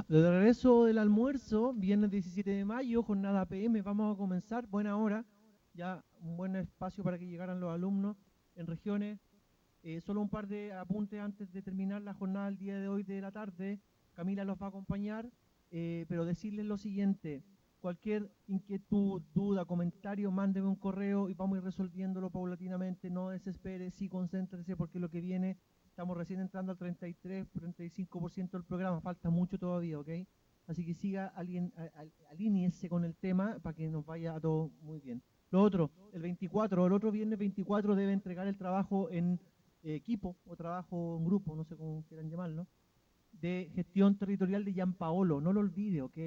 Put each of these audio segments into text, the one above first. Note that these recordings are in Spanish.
De regreso del almuerzo, viernes 17 de mayo, jornada PM, vamos a comenzar, buena hora, ya un buen espacio para que llegaran los alumnos en regiones. Solo un par de apuntes antes de terminar la jornada del día de hoy de la tarde. Camila los va a acompañar, pero decirles lo siguiente: cualquier inquietud, duda, comentario, mándeme un correo y vamos a ir resolviéndolo paulatinamente. No desespere, sí concéntrese, porque lo que viene, estamos recién entrando al 33-35% del programa, falta mucho todavía, ¿ok? Así que siga alíñese con el tema para que nos vaya a todos muy bien. Lo otro, el otro viernes 24 debe entregar el trabajo en equipo o trabajo en grupo, no sé cómo quieran llamarlo, de gestión territorial de Gianpaolo. No lo olvide, ¿ok?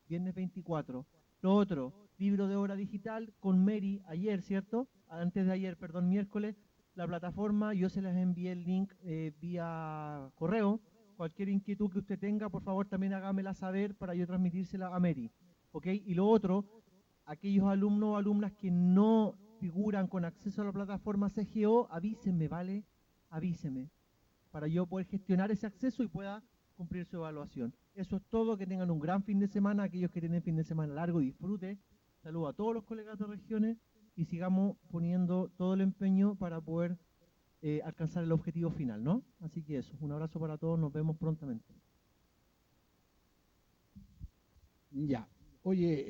Viernes 24. Lo otro, libro de obra digital con Mary ayer, ¿cierto? Antes de ayer, perdón, miércoles. La plataforma, yo se les envié el link vía correo. Cualquier inquietud que usted tenga, por favor, también hágamela saber para yo transmitírsela a Mary, ¿ok? Y lo otro, aquellos alumnos o alumnas que no figuran con acceso a la plataforma CGO, avísenme, ¿vale? Avísenme, para yo poder gestionar ese acceso y pueda cumplir su evaluación. Eso es todo, que tengan un gran fin de semana, aquellos que tienen fin de semana largo, disfrute. Saludo a todos los colegas de regiones y sigamos poniendo todo el empeño para poder alcanzar el objetivo final, ¿no? Así que eso, un abrazo para todos, nos vemos prontamente. Ya. Oye,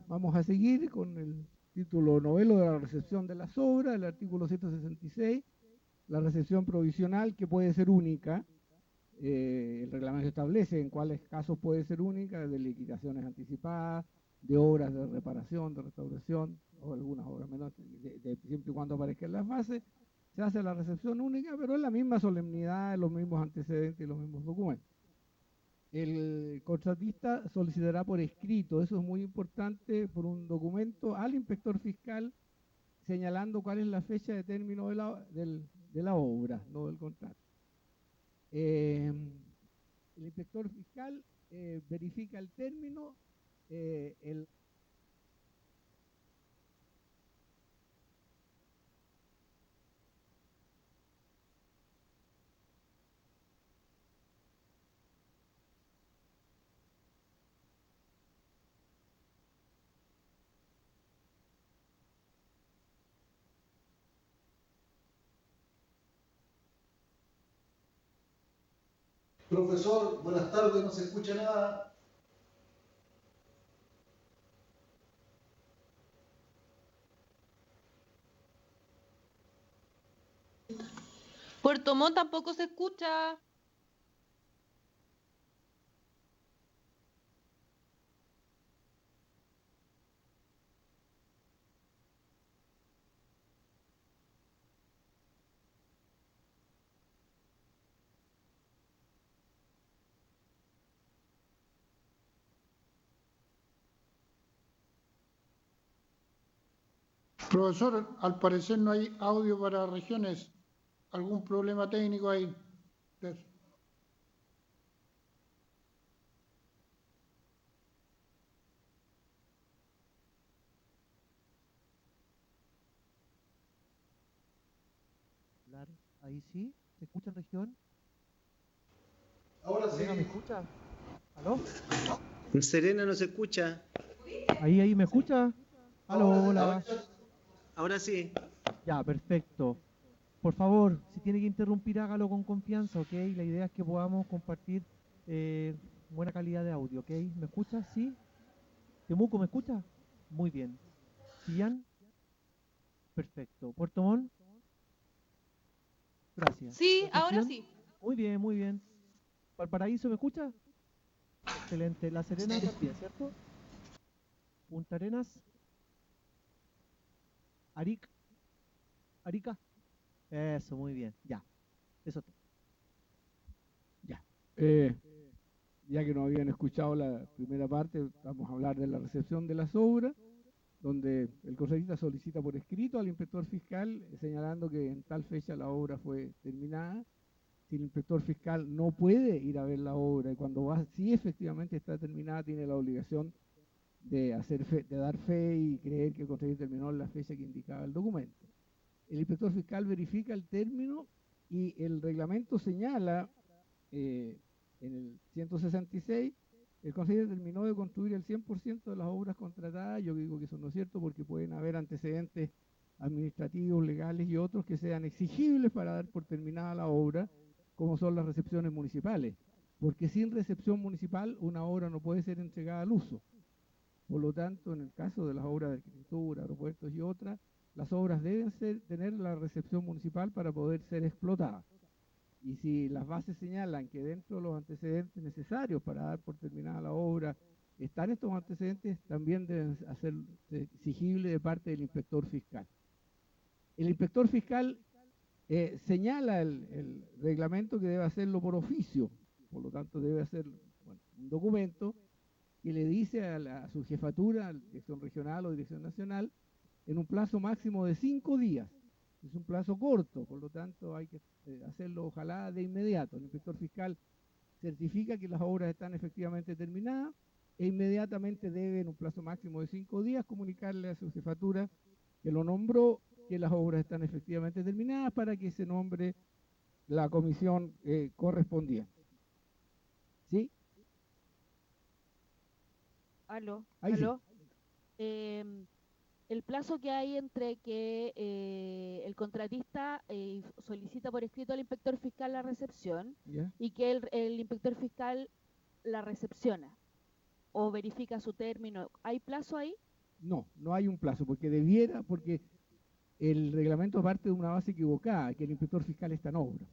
vamos a seguir con el título novelo de la recepción de las obras, el artículo 166, la recepción provisional que puede ser única. El reglamento establece en cuáles casos puede ser única, de liquidaciones anticipadas, de obras de reparación, de restauración, o algunas obras menores, siempre y cuando aparezca en las bases, se hace la recepción única, pero en la misma solemnidad, los mismos antecedentes y los mismos documentos. El contratista solicitará por escrito, eso es muy importante, por un documento al inspector fiscal señalando cuál es la fecha de término de la obra, no del contrato. El inspector fiscal verifica el término, el Profesor, buenas tardes, no se escucha nada. Puerto Montt tampoco se escucha. Profesor, al parecer no hay audio para regiones. ¿Algún problema técnico ahí? Ahí sí, ¿se escucha en región? Ahora sí. ¿Colega, me escucha? ¿Aló? En Serena no se escucha. Ahí, ¿me escucha? Aló, hola. Ahora sí. Ya, perfecto. Por favor, si tiene que interrumpir, hágalo con confianza, ¿ok? La idea es que podamos compartir buena calidad de audio, ¿ok? ¿Me escucha? ¿Sí? ¿Temuco, me escucha? Muy bien. ¿Chillán? Perfecto. ¿Puerto Montt? Gracias. Sí, ahora ¿Concepción? sí. Muy bien, muy bien. ¿Valparaíso me escucha? Excelente. La Serena también, ¿cierto? Punta Arenas. Arica. Eso, muy bien. Ya. Eso. ya. Ya que no habían escuchado la primera parte, vamos a hablar de la recepción de las obras, donde el contratista solicita por escrito al inspector fiscal señalando que en tal fecha la obra fue terminada. Si el inspector fiscal no puede ir a ver la obra y cuando va, si efectivamente está terminada, tiene la obligación de dar fe y creer que el contratista terminó en la fecha que indicaba el documento. El inspector fiscal verifica el término y el reglamento señala En el 166, el Consejo determinó de construir el 100% de las obras contratadas. Yo digo que eso no es cierto porque pueden haber antecedentes administrativos, legales y otros que sean exigibles para dar por terminada la obra, como son las recepciones municipales. Porque sin recepción municipal una obra no puede ser entregada al uso. Por lo tanto, en el caso de las obras de arquitectura, aeropuertos y otras, las obras deben tener la recepción municipal para poder ser explotadas. Y si las bases señalan que dentro de los antecedentes necesarios para dar por terminada la obra están estos antecedentes, también deben ser exigibles de parte del inspector fiscal. El inspector fiscal señala el reglamento que debe hacerlo por oficio, por lo tanto debe hacer un documento que le dice a su jefatura, a la dirección regional o dirección nacional, en un plazo máximo de 5 días. Es un plazo corto, por lo tanto hay que hacerlo ojalá de inmediato. El inspector fiscal certifica que las obras están efectivamente terminadas e inmediatamente debe, en un plazo máximo de 5 días, comunicarle a su jefatura que lo nombró, que las obras están efectivamente terminadas para que se nombre la comisión correspondiente. ¿Sí? Aló, Ahí aló. El plazo que hay entre que el contratista solicita por escrito al inspector fiscal la recepción ¿Ya? y que el inspector fiscal la recepciona o verifica su término, ¿hay plazo ahí? No, no hay un plazo, porque el reglamento parte de una base equivocada, que el inspector fiscal está en obra.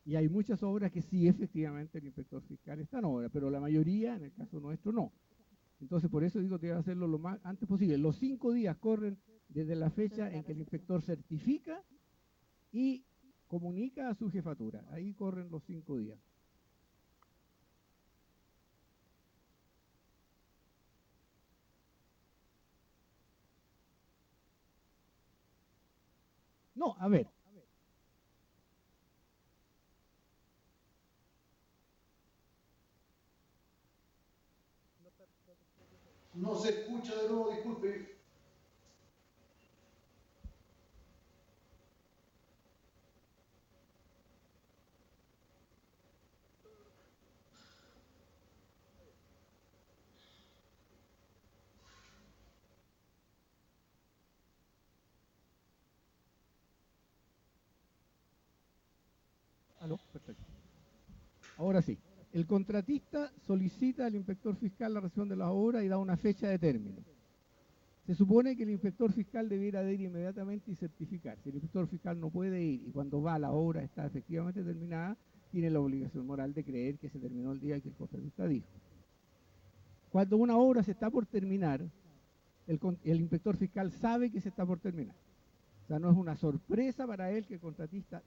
Y hay muchas obras que sí, efectivamente, el inspector fiscal está en obra, pero la mayoría, en el caso nuestro, no. Entonces, por eso digo que debe hacerlo lo más antes posible. Los 5 días corren desde la fecha en que el inspector certifica y comunica a su jefatura. Ahí corren los 5 días. No, a ver. No se escucha de nuevo, disculpe. Aló, perfecto. Ahora sí. El contratista solicita al inspector fiscal la recepción de las obras y da una fecha de término. Se supone que el inspector fiscal debiera de ir inmediatamente y certificar. Si el inspector fiscal no puede ir y cuando va la obra está efectivamente terminada, tiene la obligación moral de creer que se terminó el día que el contratista dijo. Cuando una obra se está por terminar, el inspector fiscal sabe que se está por terminar. O sea, no es una sorpresa para él que el contratista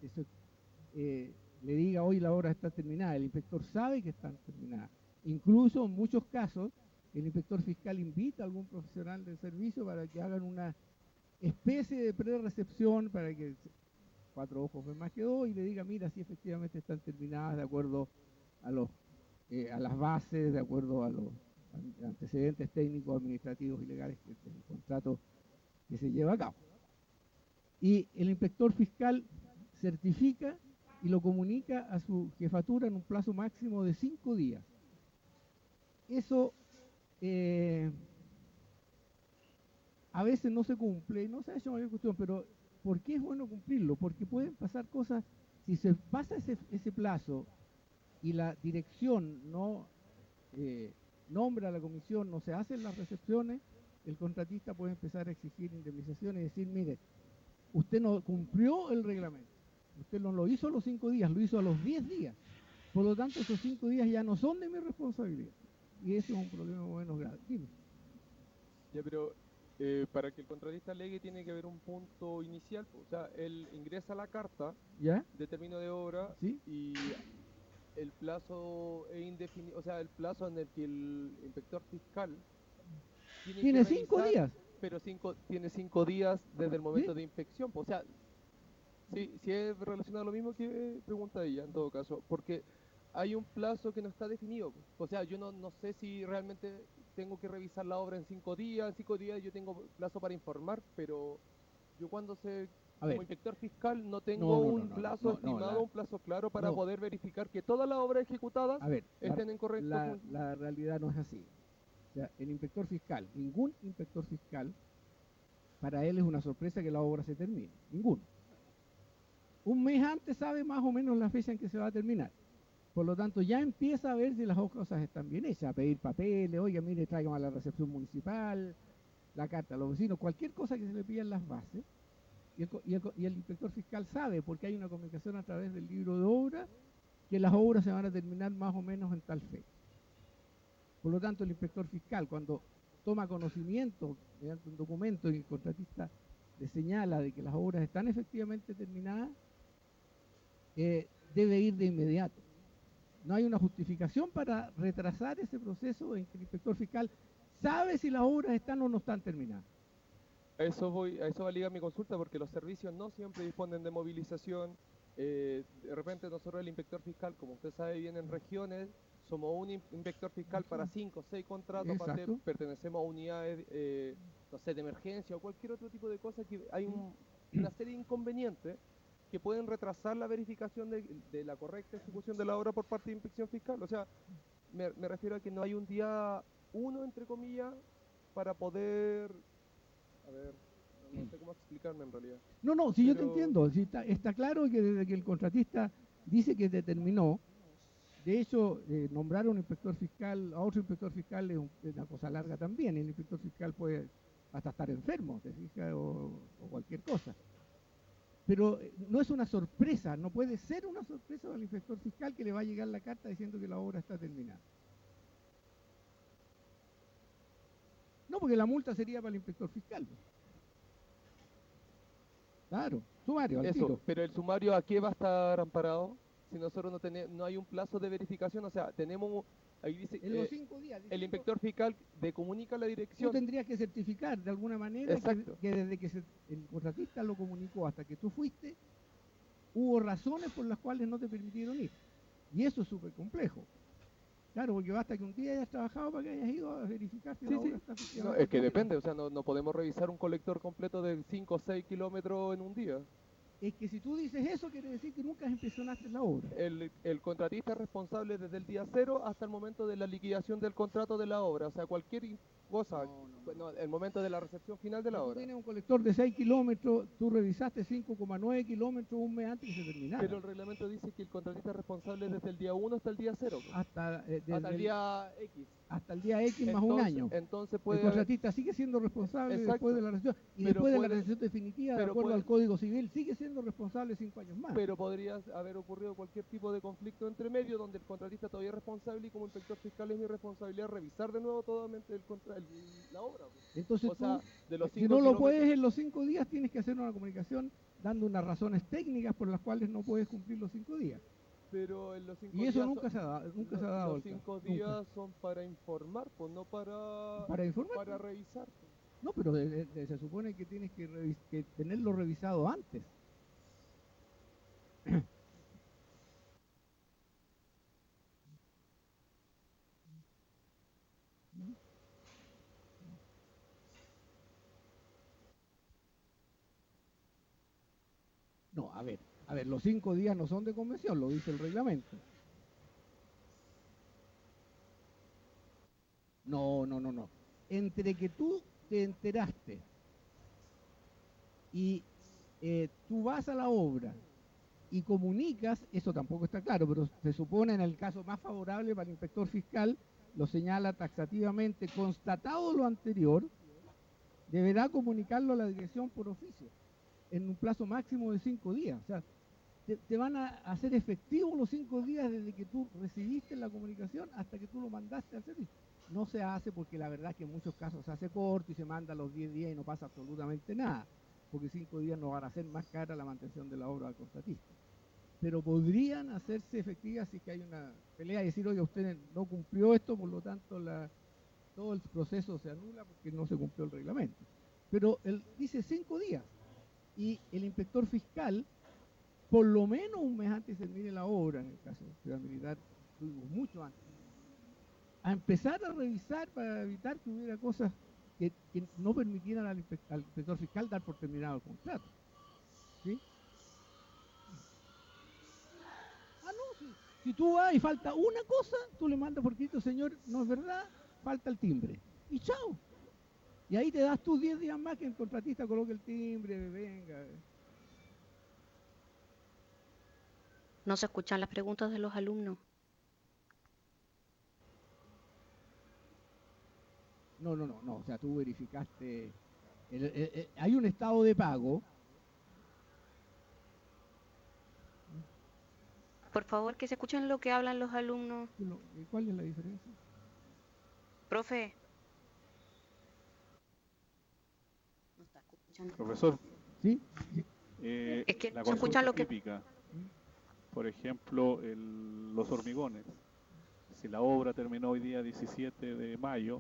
le diga hoy la obra está terminada. El inspector sabe que están terminadas. Incluso en muchos casos, el inspector fiscal invita a algún profesional del servicio para que hagan una especie de pre-recepción para que 4 ojos ven más que 2 y le diga, mira, si efectivamente están terminadas de acuerdo a las bases, de acuerdo a los antecedentes técnicos, administrativos y legales del contrato que se lleva a cabo. Y el inspector fiscal certifica y lo comunica a su jefatura en un plazo máximo de 5 días. Eso a veces no se cumple, no se ha hecho mayor cuestión, pero ¿por qué es bueno cumplirlo? Porque pueden pasar cosas, si se pasa ese plazo y la dirección no nombra a la comisión, no se hacen las recepciones, el contratista puede empezar a exigir indemnizaciones y decir, mire, usted no cumplió el reglamento, usted no lo hizo a los 5 días, lo hizo a los 10 días. Por lo tanto, esos 5 días ya no son de mi responsabilidad. Y ese es un problema menos grave. Dime. Ya, pero para que el contratista alegue tiene que haber un punto inicial. O sea, él ingresa la carta ¿Ya? de término de obra ¿Sí? y el plazo es indefinido. O sea, el plazo en el que el inspector fiscal Tiene que 5 revisar, días. pero tiene 5 días desde el momento ¿Sí? de inspección. O sea, si es relacionado a lo mismo que pregunta ella, en todo caso, porque hay un plazo que no está definido. O sea, yo no sé si realmente tengo que revisar la obra en 5 días. En 5 días yo tengo plazo para informar, pero yo cuando sé A ver. Como inspector fiscal no tengo un plazo estimado, un plazo claro para poder verificar que todas las obras ejecutadas estén en correcto. La realidad no es así. O sea, el inspector fiscal, ningún inspector fiscal, para él es una sorpresa que la obra se termine. Ninguno. Un mes antes sabe más o menos la fecha en que se va a terminar. Por lo tanto, ya empieza a ver si las cosas están bien hechas, a pedir papeles, oiga, mire, tráigame a la recepción municipal, la carta a los vecinos, cualquier cosa que se le pida en las bases. Y el inspector fiscal sabe, porque hay una comunicación a través del libro de obra, que las obras se van a terminar más o menos en tal fecha. Por lo tanto, el inspector fiscal, cuando toma conocimiento mediante un documento y el contratista le señala de que las obras están efectivamente terminadas, debe ir de inmediato. No hay una justificación para retrasar ese proceso en que el inspector fiscal sabe si las obras están o no están terminadas. A eso va ligada mi consulta, porque los servicios no siempre disponen de movilización. De repente nosotros, el inspector fiscal, como usted sabe bien, en regiones, somos un inspector fiscal para 5 o 6 contratos, aparte pertenecemos a unidades, no sé, de emergencia o cualquier otro tipo de cosas, que hay una serie de inconvenientes que pueden retrasar la verificación de la correcta ejecución de la obra por parte de inspección fiscal. O sea, me refiero a que no hay un día uno, entre comillas, para poder... A ver, no sé cómo explicarme en realidad. No, si yo te entiendo, si está claro que desde que el contratista dice que determinó, de hecho, nombrar a un inspector fiscal, a otro inspector fiscal es una cosa larga también. El inspector fiscal puede hasta estar enfermo, ¿te fijas? O cualquier cosa. Pero no es una sorpresa, no puede ser una sorpresa al inspector fiscal que le va a llegar la carta diciendo que la obra está terminada. No, porque la multa sería para el inspector fiscal. Claro, sumario, al tiro. Pero el sumario, ¿a qué va a estar amparado? Si nosotros no hay un plazo de verificación, o sea, tenemos, ahí dice, en los 5 días. El inspector fiscal comunica a la dirección. Tú tendrías que certificar de alguna manera que desde que el contratista lo comunicó hasta que tú fuiste, hubo razones por las cuales no te permitieron ir. Y eso es súper complejo. Claro, porque basta que un día hayas trabajado para que hayas ido a verificar si la obra está efectivamente. No, es que depende, o sea, no podemos revisar un colector completo de 5 o 6 kilómetros en un día. Es que si tú dices eso, quiere decir que nunca inspeccionaste la obra. El contratista es responsable desde el día 0 hasta el momento de la liquidación del contrato de la obra. O sea, cualquier cosa, el momento de la recepción final de la obra. Tú tienes un colector de 6 kilómetros, tú revisaste 5,9 kilómetros un mes antes que se terminara. Pero el reglamento dice que el contratista es responsable desde el día 1 hasta el día 0. Hasta el día X. Hasta el día X más un año. Entonces puede el contratista sigue siendo responsable después de la recepción. Y después de la recepción definitiva, de acuerdo al Código Civil, sigue siendo responsable 5 años más. Pero podría haber ocurrido cualquier tipo de conflicto entre medio donde el contratista todavía es responsable y como inspector fiscal es mi responsabilidad revisar de nuevo totalmente la obra. Entonces o sea, de los si no lo puedes en los 5 días, tienes que hacer una comunicación dando unas razones técnicas por las cuales no puedes cumplir los 5 días. Pero en los 5 y días eso nunca se ha dado. Los 5 días son para informar, pues no para informar, para revisar. Pues. No, pero se supone que tienes que tenerlo revisado antes. No, a ver, los 5 días no son de convención, lo dice el reglamento. No. Entre que tú te enteraste y tú vas a la obra y comunicas, eso tampoco está claro, pero se supone en el caso más favorable para el inspector fiscal, lo señala taxativamente, constatado lo anterior, deberá comunicarlo a la dirección por oficio, en un plazo máximo de 5 días. O sea, te van a hacer efectivos los 5 días desde que tú recibiste la comunicación hasta que tú lo mandaste al servicio. No se hace porque la verdad es que en muchos casos se hace corto y se manda los 10 días y no pasa absolutamente nada, porque 5 días no van a hacer más cara la mantención de la obra al contratista. Pero podrían hacerse efectivas si que hay una pelea y decir, oye, usted no cumplió esto, por lo tanto todo el proceso se anula porque no se cumplió el reglamento. Pero él dice 5 días y el inspector fiscal, por lo menos un mes antes de termine la obra, en el caso de Ciudad Militar, tuvimos mucho antes, a empezar a revisar para evitar que hubiera cosas que no permitieran al inspector fiscal dar por terminado el contrato. ¿Sí? Ah, no, si tú vas y falta una cosa, tú le mandas por escrito, señor, no es verdad, falta el timbre. Y chao. Y ahí te das tus 10 días más que el contratista coloque el timbre, venga. No se escuchan las preguntas de los alumnos. No. O sea, tú verificaste. Hay un estado de pago. Por favor, que se escuchen lo que hablan los alumnos. ¿Cuál es la diferencia? Profe. No está escuchando. Profesor. ¿Sí? Es que la no se escucha lo que... típica. Por ejemplo, los hormigones. Si la obra terminó hoy día 17 de mayo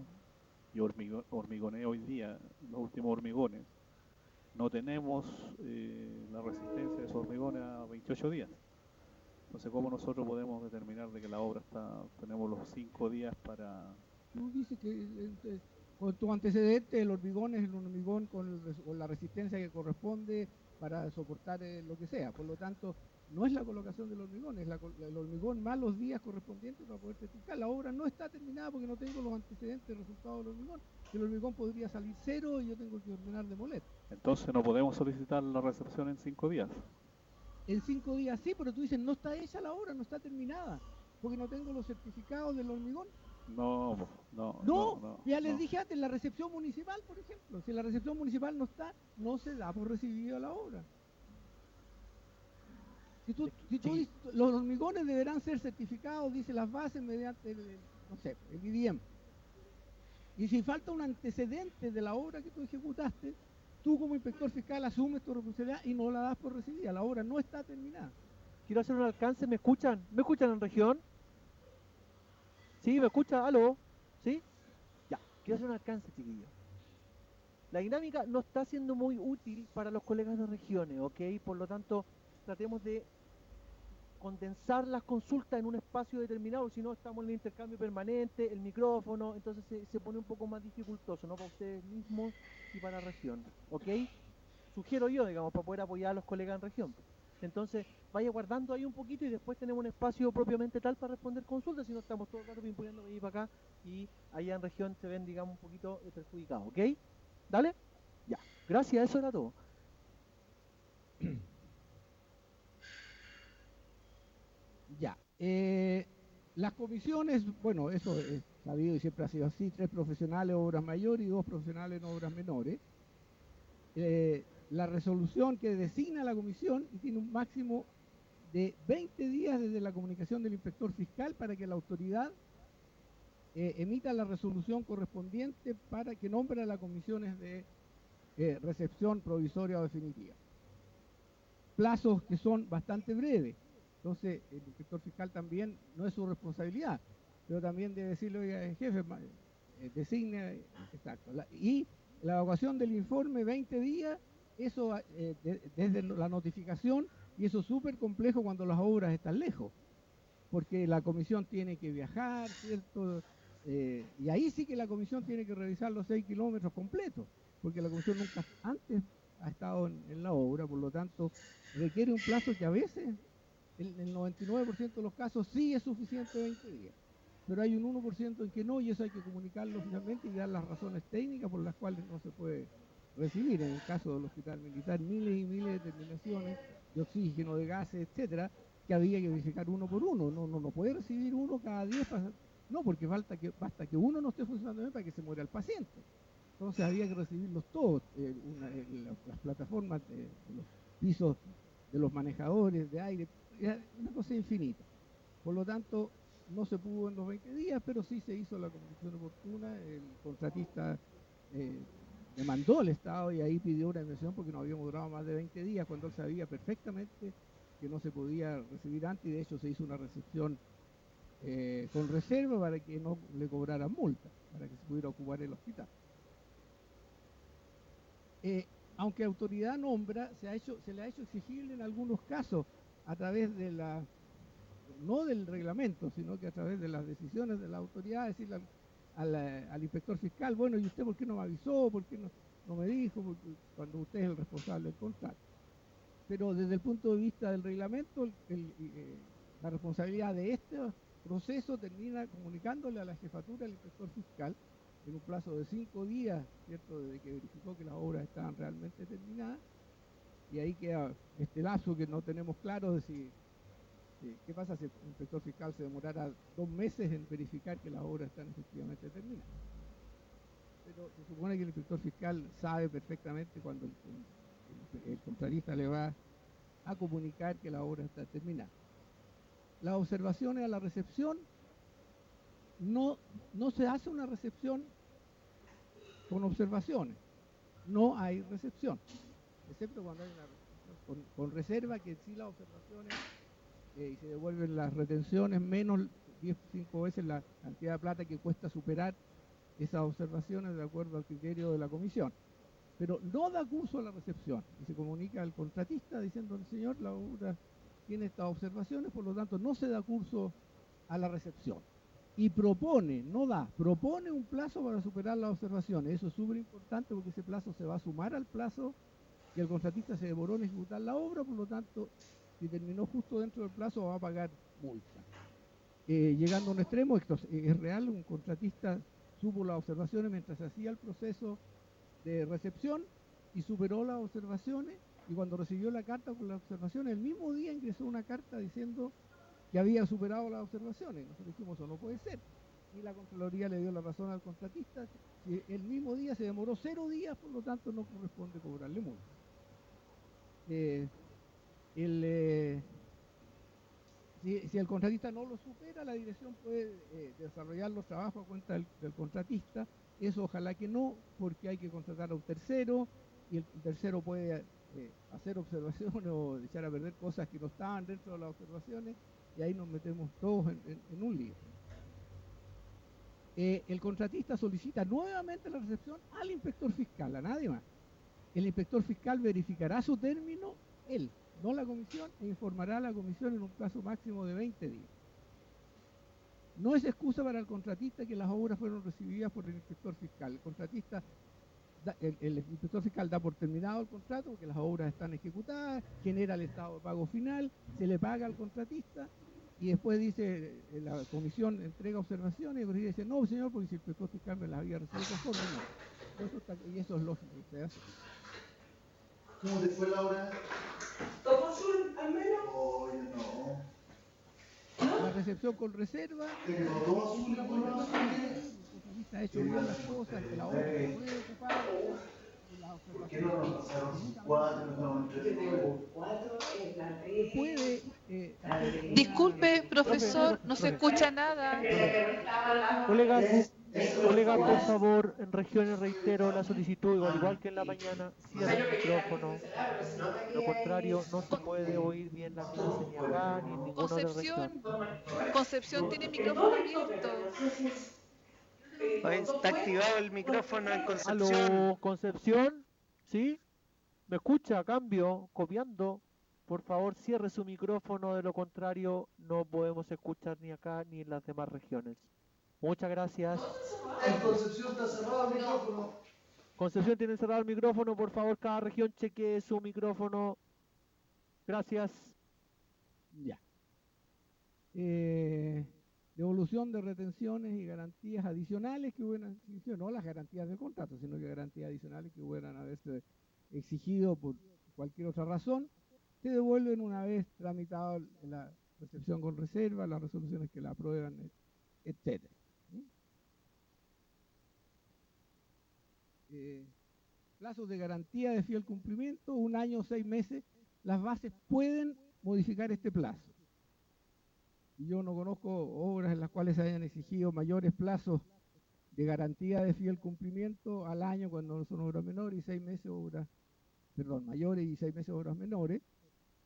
y hormigoné hoy día los últimos hormigones, no tenemos la resistencia de esos hormigones a 28 días. Entonces, ¿cómo nosotros podemos determinar de que la obra tenemos los 5 días para...? No, dice que con tu antecedente el hormigón es el hormigón con la resistencia que corresponde para soportar lo que sea. Por lo tanto, no es la colocación del hormigón, es el hormigón más los días correspondientes para poder certificar. La obra no está terminada porque no tengo los antecedentes resultados del hormigón. El hormigón podría salir 0 y yo tengo que ordenar demoler. Entonces no podemos solicitar la recepción en 5 días. En 5 días sí, pero tú dices, no está hecha la obra, no está terminada, porque no tengo los certificados del hormigón. No. Ya les dije antes, la recepción municipal, por ejemplo, si la recepción municipal no está, no se da por recibida la obra. Si tú dices, los hormigones deberán ser certificados, dice las bases, mediante el IDM. Y si falta un antecedente de la obra que tú ejecutaste, tú como inspector fiscal asumes tu responsabilidad y no la das por recibida. La obra no está terminada. Quiero hacer un alcance, ¿me escuchan? ¿Me escuchan en región? ¿Sí? ¿Me escucha? ¿Aló? ¿Sí? Ya, quiero hacer un alcance, chiquillos. La dinámica no está siendo muy útil para los colegas de regiones, ¿ok? Por lo tanto, tratemos de condensar las consultas en un espacio determinado, si no estamos en el intercambio permanente, el micrófono, entonces se pone un poco más dificultoso, ¿no? Para ustedes mismos y para la región, ¿ok? Sugiero yo, digamos, para poder apoyar a los colegas en región. Entonces, vaya guardando ahí un poquito y después tenemos un espacio propiamente tal para responder consultas, si no estamos todo el rato pimponeando para ir para acá y allá en región se ven, digamos, un poquito perjudicados, ¿ok? ¿Dale? Ya, gracias, eso era todo. Ya, las comisiones, bueno, eso es sabido y siempre ha sido así, 3 profesionales en obras mayores y 2 profesionales en obras menores. La resolución que designa la comisión tiene un máximo de 20 días desde la comunicación del inspector fiscal para que la autoridad emita la resolución correspondiente para que nombre a las comisiones de recepción provisoria o definitiva. Plazos que son bastante breves. Entonces, el inspector fiscal también no es su responsabilidad, pero también debe decirle, oiga, jefe, designe, exacto. Y la evacuación del informe, 20 días, eso desde la notificación, y eso es súper complejo cuando las obras están lejos, porque la comisión tiene que viajar, ¿cierto? Y ahí sí que la comisión tiene que revisar los 6 kilómetros completos, porque la comisión nunca antes ha estado en la obra, por lo tanto, requiere un plazo que a veces, en el 99% de los casos, sí es suficiente 20 días. Pero hay un 1% en que no, y eso hay que comunicarlo finalmente y dar las razones técnicas por las cuales no se puede recibir. En el caso del hospital militar, miles y miles de determinaciones de oxígeno, de gases, etcétera, que había que verificar uno por uno. No puede recibir uno cada 10. No, porque basta que uno no esté funcionando bien para que se muera el paciente. Entonces había que recibirlos todos, las plataformas de los pisos de los manejadores de aire, una cosa infinita. Por lo tanto, no se pudo en los 20 días, pero sí se hizo la comunicación oportuna. El contratista demandó al Estado y ahí pidió una inversión porque no habíamos durado más de 20 días, cuando él sabía perfectamente que no se podía recibir antes, y de hecho se hizo una recepción con reserva para que no le cobraran multa, para que se pudiera ocupar el hospital. Aunque autoridad nombra, se le ha hecho exigible en algunos casos a través de no del reglamento, sino que a través de las decisiones de la autoridad, decirle al inspector fiscal, bueno, ¿y usted por qué no me avisó? ¿Por qué no me dijo? Porque cuando usted es el responsable del contrato. pero desde el punto de vista del reglamento, la responsabilidad de este proceso termina comunicándole a la jefatura del inspector fiscal en un plazo de 5 días, ¿cierto?, desde que verificó que las obras estaban realmente terminadas, y ahí queda este lazo que no tenemos claro de qué pasa si el inspector fiscal se demorara 2 meses en verificar que las obras están efectivamente terminadas. Pero se supone que el inspector fiscal sabe perfectamente cuando el contratista le va a comunicar que la obra está terminada. Las observaciones a la recepción, no se hace una recepción con observaciones, no hay recepción, excepto cuando hay una recepción con reserva, que sí las observaciones y se devuelven las retenciones menos 5 veces la cantidad de plata que cuesta superar esas observaciones de acuerdo al criterio de la comisión. Pero no da curso a la recepción y se comunica al contratista diciendo: señor, la obra tiene estas observaciones, por lo tanto no se da curso a la recepción. Y propone un plazo para superar las observaciones. Eso es súper importante porque ese plazo se va a sumar al plazo que el contratista se demoró en ejecutar la obra, por lo tanto, si terminó justo dentro del plazo va a pagar multa. Llegando a un extremo, esto es real, un contratista supo las observaciones mientras se hacía el proceso de recepción y superó las observaciones, y cuando recibió la carta con las observaciones, el mismo día ingresó una carta diciendo que había superado las observaciones. Nosotros dijimos: eso no puede ser, y la Contraloría le dio la razón al contratista. El mismo día se demoró 0 días, por lo tanto no corresponde cobrarle multa. Si el contratista no lo supera, la dirección puede desarrollar los trabajos a cuenta del contratista. Eso ojalá que no, porque hay que contratar a un tercero, y el tercero puede hacer observaciones o echar a perder cosas que no estaban dentro de las observaciones, y ahí nos metemos todos en un lío. El contratista solicita nuevamente la recepción al inspector fiscal, a nadie más. El inspector fiscal verificará su término, él, no la comisión, e informará a la comisión en un plazo máximo de 20 días. No es excusa para el contratista que las obras fueron recibidas por el inspector fiscal. El inspector fiscal da por terminado el contrato porque las obras están ejecutadas, genera el estado de pago final, se le paga al contratista, y después dice, la comisión entrega observaciones, y dice: no, señor, porque si el inspector fiscal me las había recibido conforme, no. Y eso es lógico que se hace. ¿Cómo te fue, Laura? ¿Tomo azul al menos? Oye, no. La recepción con reserva. ¿Tomo azul? Ha hecho bien las cosas, que la obra se puede ocupar. ¿Por qué no nos pasaron 4, no 3? Puede Disculpe, profesor, no se escucha nada. Colegas, por favor, en regiones reitero la solicitud, igual que en la mañana, cierren el micrófono. Lo contrario, no se puede oír bien la clase ni acá ni en ninguna otra región. Concepción tiene micrófono abierto. Está activado el micrófono en Concepción. ¿Aló, Concepción? ¿Sí? ¿Me escucha? Cambio, copiando. Por favor, cierre su micrófono, de lo contrario no podemos escuchar ni acá ni en las demás regiones. Muchas gracias. En Concepción está cerrado el micrófono. Concepción tiene cerrado el micrófono, por favor, cada región chequee su micrófono. Gracias. Ya. Devolución de retenciones y garantías adicionales que hubieran exigido, no las garantías del contrato, sino que garantías adicionales que hubieran haberse exigido por cualquier otra razón, se devuelven una vez tramitado la recepción con reserva, las resoluciones que la aprueban, etc. Plazos de garantía de fiel cumplimiento, 1 año o 6 meses. Las bases pueden modificar este plazo. Yo no conozco obras en las cuales se hayan exigido mayores plazos de garantía de fiel cumplimiento al año cuando son obras menores, y 6 meses mayores y 6 meses obras menores,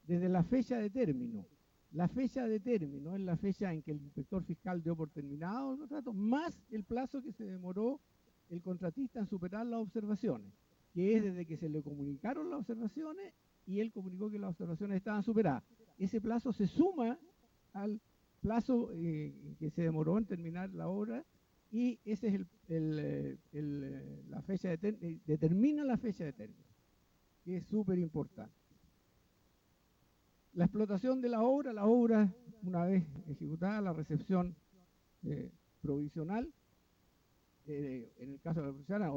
desde la fecha de término. La fecha de término es la fecha en que el inspector fiscal dio por terminado el contrato, más el plazo que se demoró el contratista en superar las observaciones, que es desde que se le comunicaron las observaciones y él comunicó que las observaciones estaban superadas. Ese plazo se suma al plazo que se demoró en terminar la obra, y ese es la fecha determina la fecha de término, que es súper importante. La explotación de la obra, una vez ejecutada la recepción provisional, en el caso de la provisional,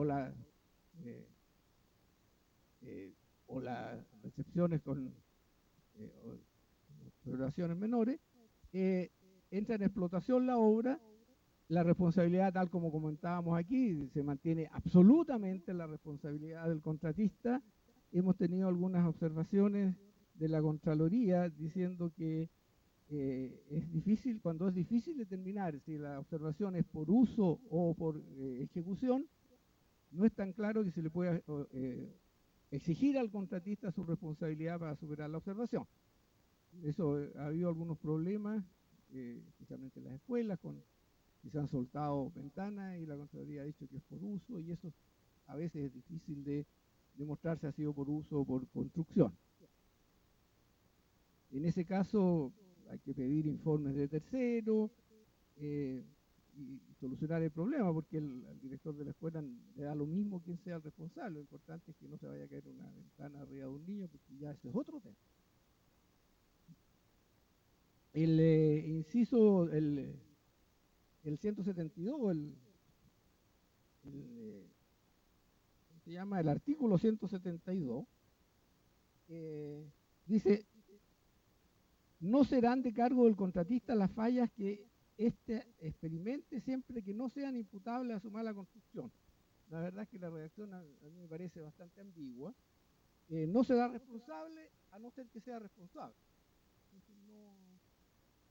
o las recepciones con observaciones menores, entra en explotación la obra. La responsabilidad, tal como comentábamos aquí, se mantiene absolutamente la responsabilidad del contratista. Hemos tenido algunas observaciones de la Contraloría diciendo que es difícil, cuando es difícil determinar si la observación es por uso o por ejecución, no es tan claro que se le pueda exigir al contratista su responsabilidad para superar la observación. Eso ha habido algunos problemas, especialmente en las escuelas, que se han soltado ventanas y la Contraloría ha dicho que es por uso, y eso a veces es difícil de demostrar si ha sido por uso o por construcción. En ese caso hay que pedir informes de terceros y solucionar el problema, porque al director de la escuela le da lo mismo quién sea el responsable. Lo importante es que no se vaya a caer una ventana arriba de un niño, porque ya ese es otro tema. El inciso, el 172, se llama el artículo 172, dice: no serán de cargo del contratista las fallas que éste experimente siempre que no sean imputables a su mala construcción. La verdad es que la redacción a mí me parece bastante ambigua. No será responsable a no ser que sea responsable. Entonces,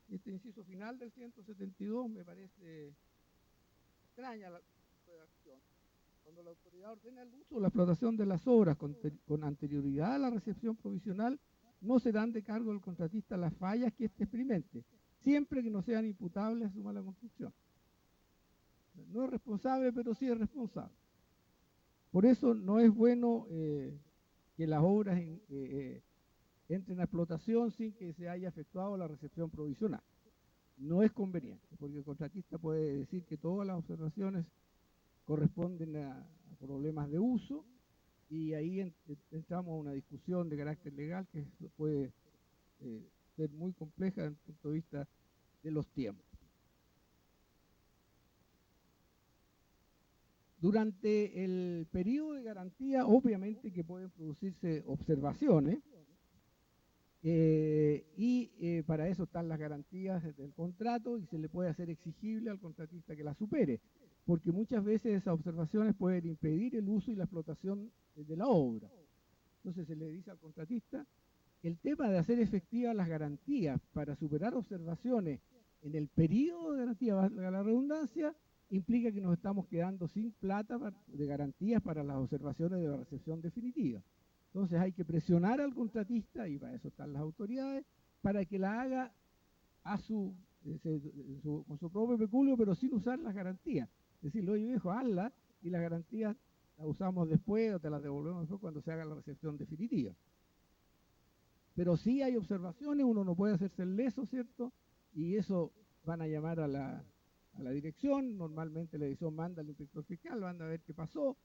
este inciso final del 172 me parece extraña la redacción. Cuando la autoridad ordena el uso o la explotación de las obras con anterioridad a la recepción provisional, no serán de cargo del contratista las fallas que éste experimente, siempre que no sean imputables a su mala construcción. No es responsable, pero sí es responsable. Por eso no es bueno que las obras entren a explotación sin que se haya efectuado la recepción provisional. No es conveniente, porque el contratista puede decir que todas las observaciones corresponden a problemas de uso, y ahí entramos a una discusión de carácter legal que puede ser muy compleja desde el punto de vista de los tiempos. Durante el periodo de garantía, obviamente que pueden producirse observaciones, y para eso están las garantías del contrato, y se le puede hacer exigible al contratista que la supere, porque muchas veces esas observaciones pueden impedir el uso y la explotación de la obra. Entonces se le dice al contratista: el tema de hacer efectivas las garantías para superar observaciones en el periodo de garantía, valga la redundancia, implica que nos estamos quedando sin plata de garantías para las observaciones de la recepción definitiva. Entonces hay que presionar al contratista, y para eso están las autoridades, para que la haga con su propio peculio, pero sin usar las garantías. Decirle: oye viejo, hazla, y las garantías las usamos después o te las devolvemos después cuando se haga la recepción definitiva. Pero sí hay observaciones, uno no puede hacerse el leso, ¿cierto? Y eso van a llamar a la dirección. Normalmente la dirección manda al inspector fiscal, van a ver qué pasó,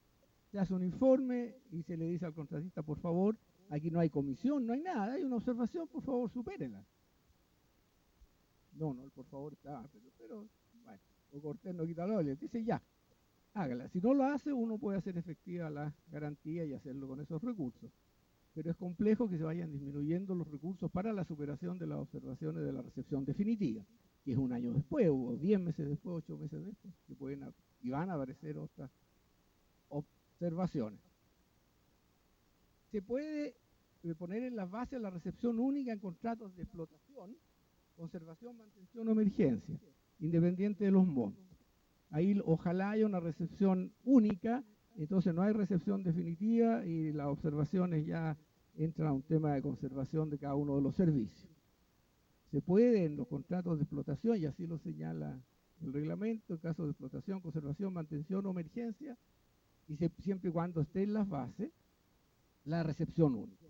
se hace un informe y se le dice al contratista: por favor, aquí no hay comisión, no hay nada, hay una observación, por favor, supérela. No, el por favor está, pero bueno, o Cortés no quita la olla, dice ya, hágala. Si no lo hace, uno puede hacer efectiva la garantía y hacerlo con esos recursos. Pero es complejo que se vayan disminuyendo los recursos para la superación de las observaciones de la recepción definitiva, que es un año después, o 10 meses después, 8 meses después, que pueden y van a aparecer otras observaciones. Se puede poner en las bases la recepción única en contratos de explotación, conservación, mantención o emergencia, independiente de los montos. Ahí ojalá haya una recepción única, entonces no hay recepción definitiva y las observaciones ya entran a un tema de conservación de cada uno de los servicios. Se puede en los contratos de explotación, y así lo señala el reglamento, en caso de explotación, conservación, mantención o emergencia, y siempre y cuando esté en las bases, la recepción única.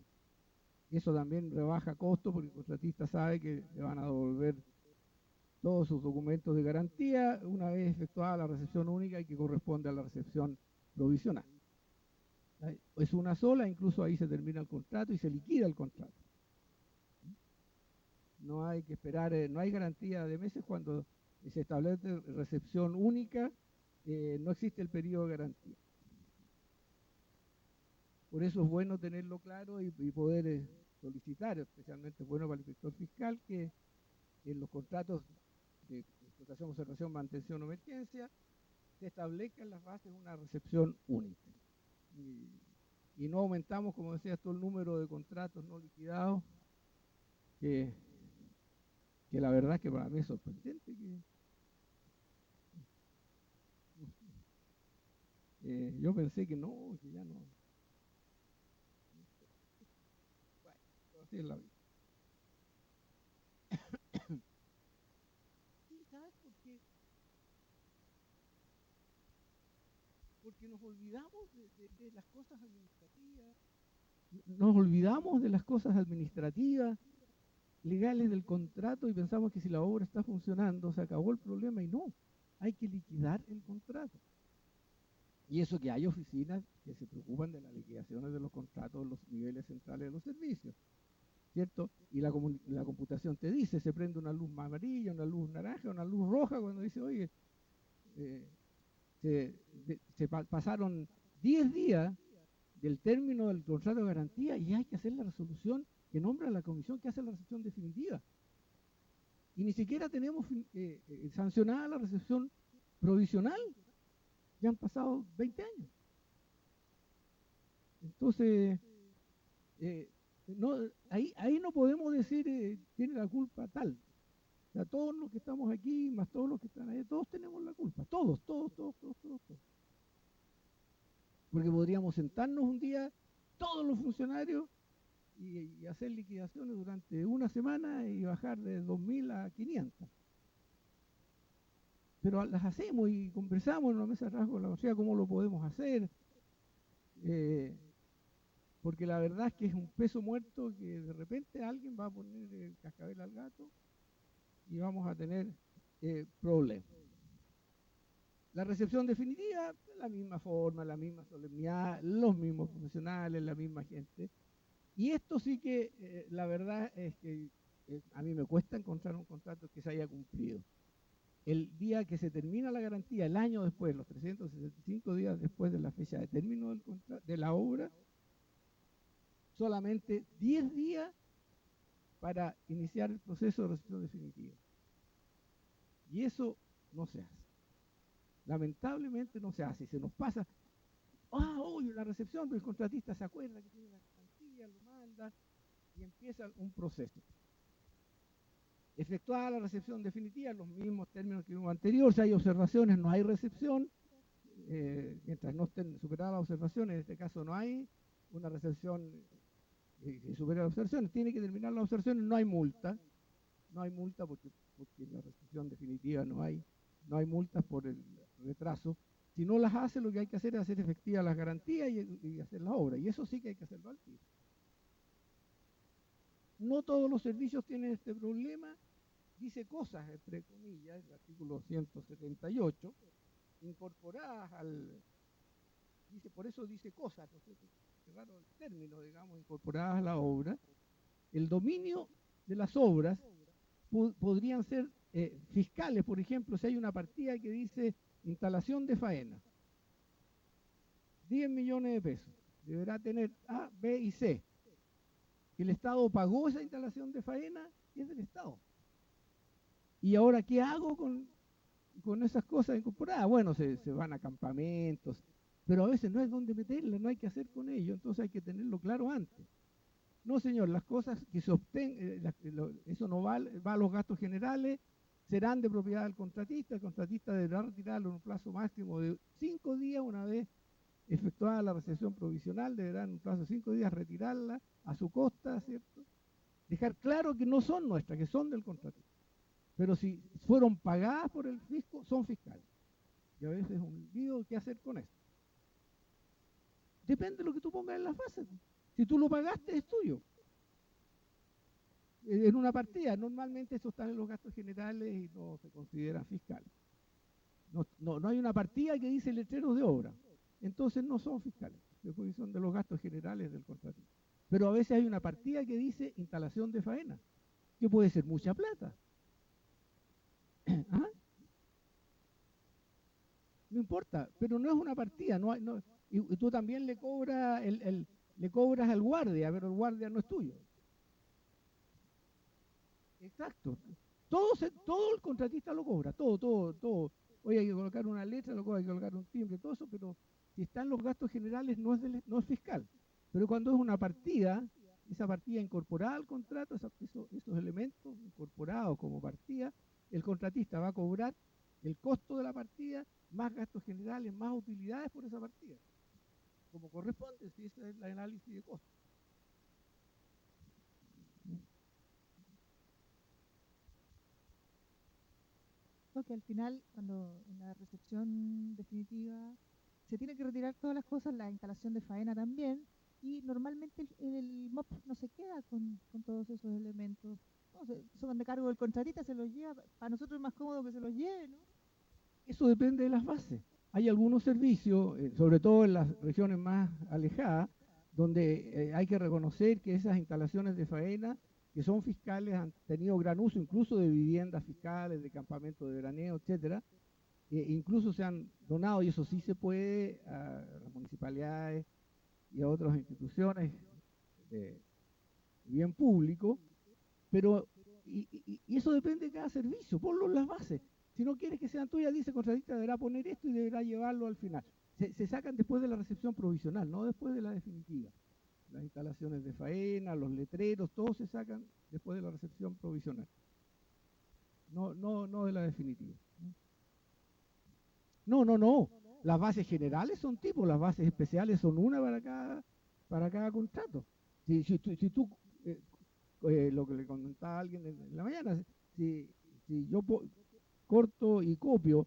Eso también rebaja costos, porque el contratista sabe que le van a devolver todos sus documentos de garantía una vez efectuada la recepción única y que corresponde a la recepción provisional. Es una sola, incluso ahí se termina el contrato y se liquida el contrato. no hay que esperar, no hay garantía de meses cuando se establece recepción única, no existe el periodo de garantía. Por eso es bueno tenerlo claro y poder solicitar, especialmente es bueno para el inspector fiscal, que en los contratos de explotación, observación, mantención o emergencia se establezca en las bases una recepción única. Y no aumentamos, como decías tú, el número de contratos no liquidados, que la verdad es que para mí es sorprendente que yo pensé que no, que ya no. Bueno, así es la vida. ¿Y sabes por qué? Porque nos olvidamos de las cosas administrativas, nos olvidamos de las cosas administrativas, legales del contrato y pensamos que si la obra está funcionando se acabó el problema y no, hay que liquidar el contrato. Y eso que hay oficinas que se preocupan de las liquidaciones de los contratos en los niveles centrales de los servicios, ¿cierto? Y la computación te dice, se prende una luz amarilla, una luz naranja, una luz roja, cuando dice, oye, pasaron 10 días del término del contrato de garantía y hay que hacer la resolución que nombra la comisión que hace la recepción definitiva. Y ni siquiera tenemos sancionada la recepción provisional. Ya han pasado 20 años. Entonces, ahí no podemos decir tiene la culpa tal. O sea, todos los que estamos aquí, más todos los que están ahí, todos tenemos la culpa. Todos. Porque podríamos sentarnos un día, todos los funcionarios, y hacer liquidaciones durante una semana y bajar de 2.000 a 500. Pero las hacemos y conversamos en una mesa de trabajo con la universidad cómo lo podemos hacer, porque la verdad es que es un peso muerto que de repente alguien va a poner el cascabel al gato y vamos a tener problemas. La recepción definitiva, la misma forma, la misma solemnidad, los mismos profesionales, la misma gente. Y esto sí que la verdad es que a mí me cuesta encontrar un contrato que se haya cumplido. El día que se termina la garantía, el año después, los 365 días después de la fecha de término del de la obra, solamente 10 días para iniciar el proceso de recepción definitiva. Y eso no se hace. Lamentablemente no se hace. Y se nos pasa, hoy la recepción, el contratista se acuerda que tiene la garantía, lo manda y empieza un proceso. Efectuada la recepción definitiva, los mismos términos que hubo anterior, si hay observaciones no hay recepción, mientras no estén superadas las observaciones, en este caso no hay una recepción que supere las observaciones, tiene que terminar las observaciones, no hay multa porque en la recepción definitiva no hay multas por el retraso. Si no las hace, lo que hay que hacer es hacer efectivas las garantías y hacer la obra, y eso sí que hay que hacerlo al tiro. No todos los servicios tienen este problema, dice cosas, entre comillas, el artículo 178, incorporadas dice, por eso dice cosas, no sé, qué raro el término, digamos, incorporadas a la obra. El dominio de las obras podrían ser fiscales, por ejemplo, si hay una partida que dice instalación de faena, 10 millones de pesos, deberá tener A, B y C. El Estado pagó esa instalación de faena, es del Estado. Y ahora, ¿qué hago con esas cosas incorporadas? Bueno, se van a campamentos, pero a veces no es donde meterlas, no hay que hacer con ello, entonces hay que tenerlo claro antes. No, señor, las cosas que se obtengan, eso no va a los gastos generales, serán de propiedad del contratista, el contratista deberá retirarlo en un plazo máximo de 5 días, una vez efectuada la recepción provisional, deberá en un plazo de 5 días retirarla a su costa, ¿cierto? Dejar claro que no son nuestras, que son del contratista. Pero si fueron pagadas por el fisco, son fiscales. Y a veces es un lío, ¿qué hacer con esto? Depende de lo que tú pongas en las bases. Si tú lo pagaste, es tuyo. En una partida, normalmente eso está en los gastos generales y no se consideran fiscales. No hay una partida que dice letreros de obra. Entonces no son fiscales, porque son de los gastos generales del contratista. Pero a veces hay una partida que dice instalación de faena. que puede ser mucha plata. ¿Ah? No importa, pero no es una partida, y tú también le cobras le cobras al guardia, pero el guardia no es tuyo. Exacto. Todo el contratista lo cobra, todo. Hoy hay que colocar una letra, luego hay que colocar un timbre, todo eso, pero si están los gastos generales no es fiscal. Pero cuando es una partida, esa partida incorporada al contrato, esos elementos incorporados como partida, el contratista va a cobrar el costo de la partida, más gastos generales, más utilidades por esa partida. Como corresponde, si ese es el análisis de costos. Que al final, cuando en la recepción definitiva se tiene que retirar todas las cosas, la instalación de faena también, y normalmente el MOP no se queda con todos esos elementos. No, son de cargo del contratista, se los lleva. Para nosotros es más cómodo que se los lleve, ¿no? Eso depende de las bases. Hay algunos servicios, sobre todo en las regiones más alejadas, donde hay que reconocer que esas instalaciones de faena, que son fiscales, han tenido gran uso incluso de viviendas fiscales, de campamentos de veraneo, etcétera. Incluso se han donado, y eso sí se puede, a las municipalidades y a otras instituciones de bien público, pero y eso depende de cada servicio, ponlo en las bases. Si no quieres que sean tuyas, dice el contratista, deberá poner esto y deberá llevarlo al final. Se sacan después de la recepción provisional, no después de la definitiva. Las instalaciones de faena, los letreros, todos se sacan después de la recepción provisional. No de la definitiva. No. Las bases generales son tipos, las bases especiales son una para cada contrato. Si tú lo que le comentaba a alguien en la mañana, si yo corto y copio,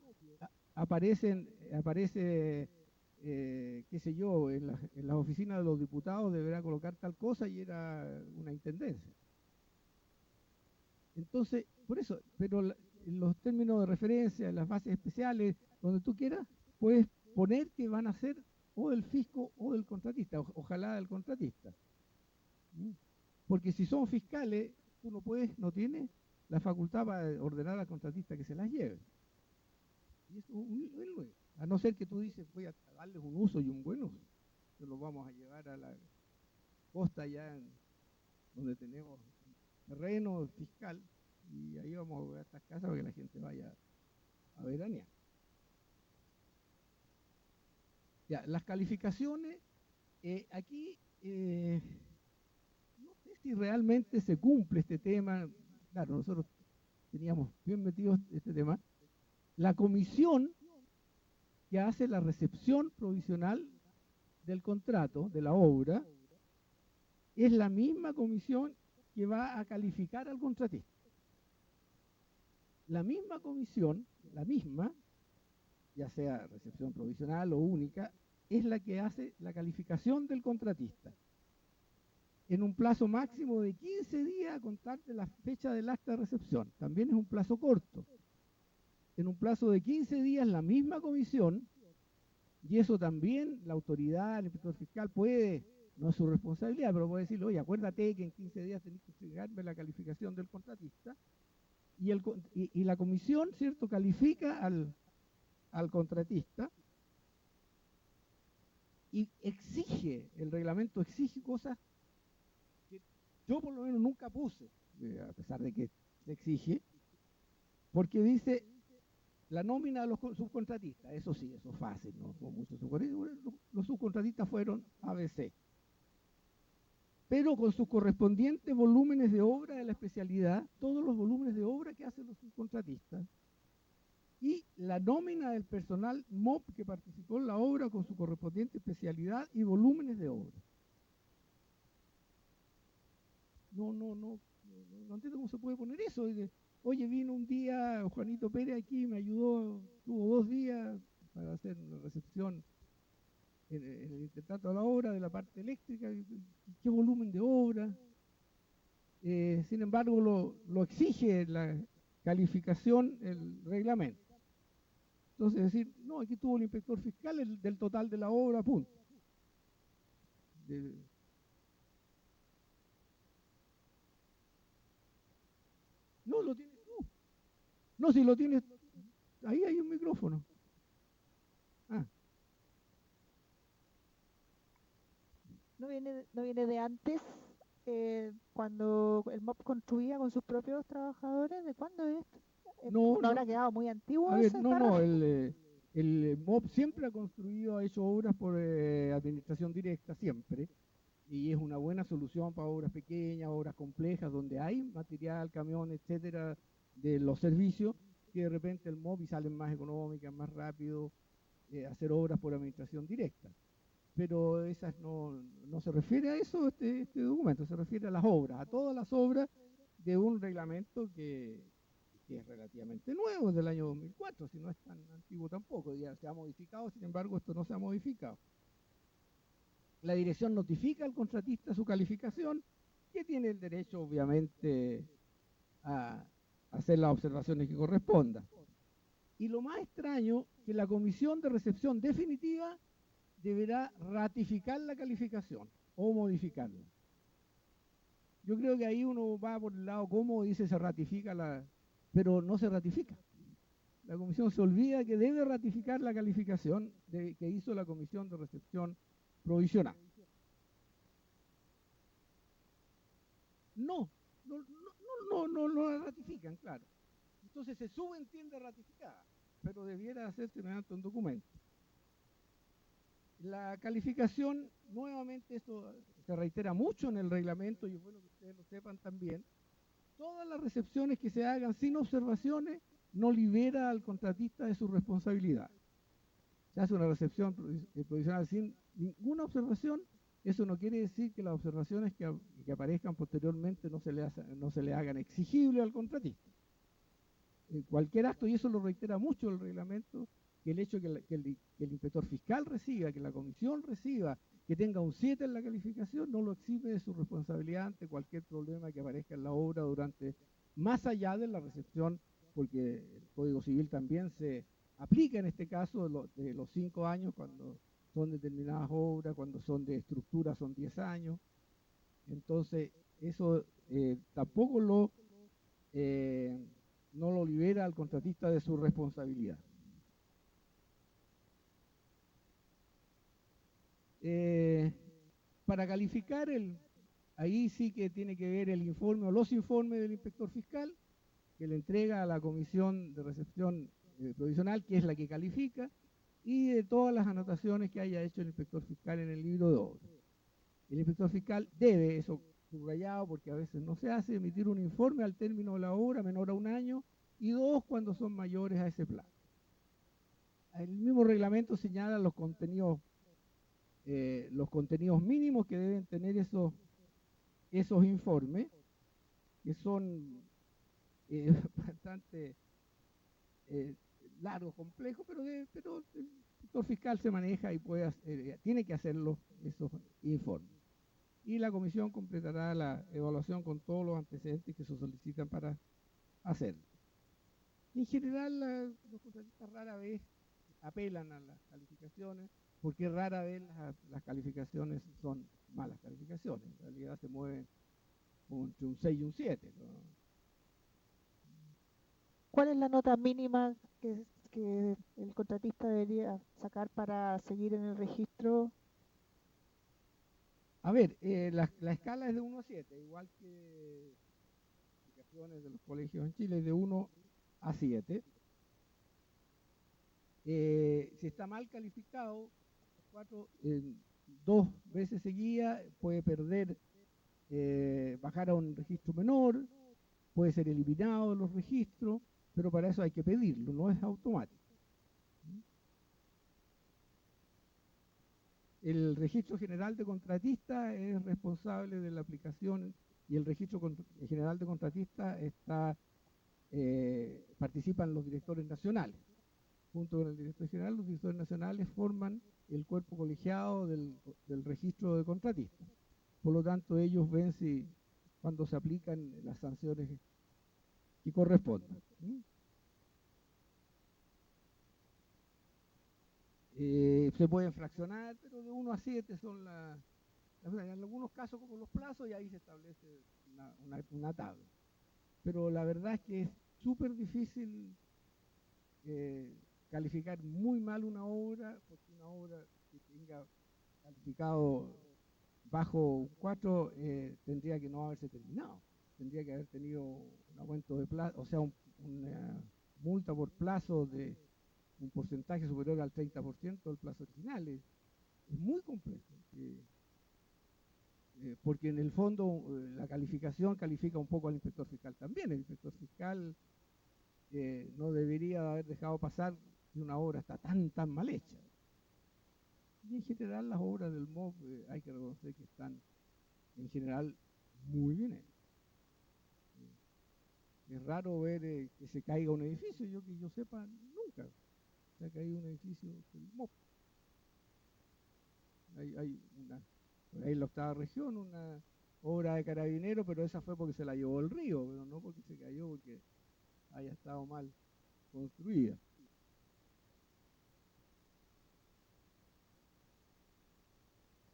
aparece, qué sé yo, en las oficinas de los diputados deberá colocar tal cosa y era una intendencia. Entonces, por eso, pero en los términos de referencia, en las bases especiales, donde tú quieras, puedes poner que van a ser o del fisco o del contratista, ojalá del contratista. Porque si son fiscales, tú no tienes la facultad para ordenar al contratista que se las lleve. Y eso a no ser que tú dices, voy a darles un uso y un buen uso. Entonces los vamos a llevar a la costa allá donde tenemos terreno fiscal, y ahí vamos a ver estas casas para que la gente vaya a veranear. Ya, las calificaciones, aquí no sé si realmente se cumple este tema. Claro, nosotros teníamos bien metidos este tema. La comisión que hace la recepción provisional del contrato, de la obra, es la misma comisión que va a calificar al contratista. La misma comisión, ya sea recepción provisional o única, es la que hace la calificación del contratista. En un plazo máximo de 15 días a contar de la fecha del acta de recepción. También es un plazo corto. En un plazo de 15 días la misma comisión, y eso también la autoridad, el inspector fiscal puede, no es su responsabilidad, pero puede decirle, oye, acuérdate que en 15 días tenés que entregarme la calificación del contratista, y la comisión, ¿cierto?, califica al contratista y el reglamento exige cosas que yo por lo menos nunca puse, a pesar de que se exige, porque dice la nómina de los subcontratistas. Eso sí, eso es fácil, no hubo muchos subcontratistas. Los subcontratistas fueron ABC, pero con sus correspondientes volúmenes de obra de la especialidad, todos los volúmenes de obra que hacen los subcontratistas, y la nómina del personal MOP que participó en la obra con su correspondiente especialidad y volúmenes de obra. No entiendo cómo se puede poner eso. Oye, vino un día Juanito Pérez aquí, me ayudó, tuvo 2 días para hacer la recepción en el intertanto de la obra, de la parte eléctrica. ¿Qué volumen de obra? Sin embargo, lo exige la calificación, el reglamento. Entonces decir, no, aquí tuvo el inspector fiscal del total de la obra, punto. No, lo tienes tú. No, si lo tienes, ahí hay un micrófono. Ah. ¿No viene de antes, cuando el MOP construía con sus propios trabajadores? ¿De cuándo es? No, ¿No habrá quedado muy antiguo a ver, ese no, párrafo? el MOP siempre ha construido, ha hecho obras por administración directa, siempre, y es una buena solución para obras pequeñas, obras complejas, donde hay material, camión, etcétera, de los servicios, que de repente el MOP y salen más económicas, más rápido, hacer obras por administración directa. Pero esas no se refiere a eso, este documento, se refiere a las obras, a todas las obras de un reglamento que es relativamente nuevo, es del año 2004, si no es tan antiguo tampoco, ya se ha modificado, sin embargo esto no se ha modificado. La dirección notifica al contratista su calificación, que tiene el derecho obviamente a hacer las observaciones que correspondan. Y lo más extraño, que la comisión de recepción definitiva deberá ratificar la calificación o modificarla. Yo creo que ahí uno va por el lado cómo dice se ratifica pero no se ratifica. La comisión se olvida que debe ratificar la calificación que hizo la comisión de recepción provisional. No la ratifican, claro. Entonces se subentiende ratificada, pero debiera hacerse mediante un documento. La calificación, nuevamente, esto se reitera mucho en el reglamento y es bueno que ustedes lo sepan también, todas las recepciones que se hagan sin observaciones no libera al contratista de su responsabilidad. Se hace una recepción provisional sin ninguna observación, eso no quiere decir que las observaciones que aparezcan posteriormente no se le hagan exigibles al contratista. Cualquier acto, y eso lo reitera mucho el reglamento, que el hecho que el inspector fiscal reciba, que la comisión reciba, que tenga un 7 en la calificación, no lo exime de su responsabilidad ante cualquier problema que aparezca en la obra más allá de la recepción, porque el Código Civil también se aplica en este caso de los 5 años cuando son determinadas obras, cuando son de estructura son 10 años. Entonces, eso tampoco no lo libera al contratista de su responsabilidad. Para calificar, ahí sí que tiene que ver el informe o los informes del inspector fiscal, que le entrega a la comisión de recepción provisional, que es la que califica, y de todas las anotaciones que haya hecho el inspector fiscal en el libro de obra. El inspector fiscal debe, eso subrayado porque a veces no se hace, emitir un informe al término de la obra menor a 1 año y 2 cuando son mayores a ese plazo. El mismo reglamento señala los contenidos mínimos que deben tener esos informes, que son bastante largos, complejos, pero el inspector fiscal se maneja y tiene que hacerlo esos informes. Y la comisión completará la evaluación con todos los antecedentes que se solicitan para hacerlo. En general, los contratistas rara vez apelan a las calificaciones, porque rara vez las calificaciones son malas calificaciones. En realidad se mueven entre un 6 y un 7, ¿no? ¿Cuál es la nota mínima que el contratista debería sacar para seguir en el registro? A ver, la escala es de 1 a 7, igual que calificaciones de los colegios en Chile, es de 1 a 7. Si está mal calificado, 2 veces seguidas, puede perder, bajar a un registro menor, puede ser eliminado de los registros, pero para eso hay que pedirlo, no es automático. El registro general de contratistas es responsable de la aplicación y el registro general de contratistas participan los directores nacionales. Junto con el director general, los directores nacionales forman el cuerpo colegiado del registro de contratistas. Por lo tanto, ellos ven cuando se aplican las sanciones que correspondan. Se pueden fraccionar, pero de 1 a 7 son en algunos casos como los plazos, y ahí se establece una tabla. pero la verdad es que es súper difícil calificar muy mal una obra, porque una obra que tenga calificado bajo un 4 tendría que no haberse terminado, tendría que haber tenido un aumento de plazo, o sea, una multa por plazo de un porcentaje superior al 30% del plazo original. Es muy complejo, porque en el fondo la calificación califica un poco al inspector fiscal también. El inspector fiscal no debería haber dejado pasar que una obra está tan mal hecha. Y en general las obras del MOB hay que reconocer que están en general muy bien hechas. Es raro ver que se caiga un edificio, que yo sepa, nunca se ha caído un edificio del MOB. Hay una, por ahí en la octava región, una obra de Carabineros, pero esa fue porque se la llevó el río, pero no porque se cayó porque haya estado mal construida.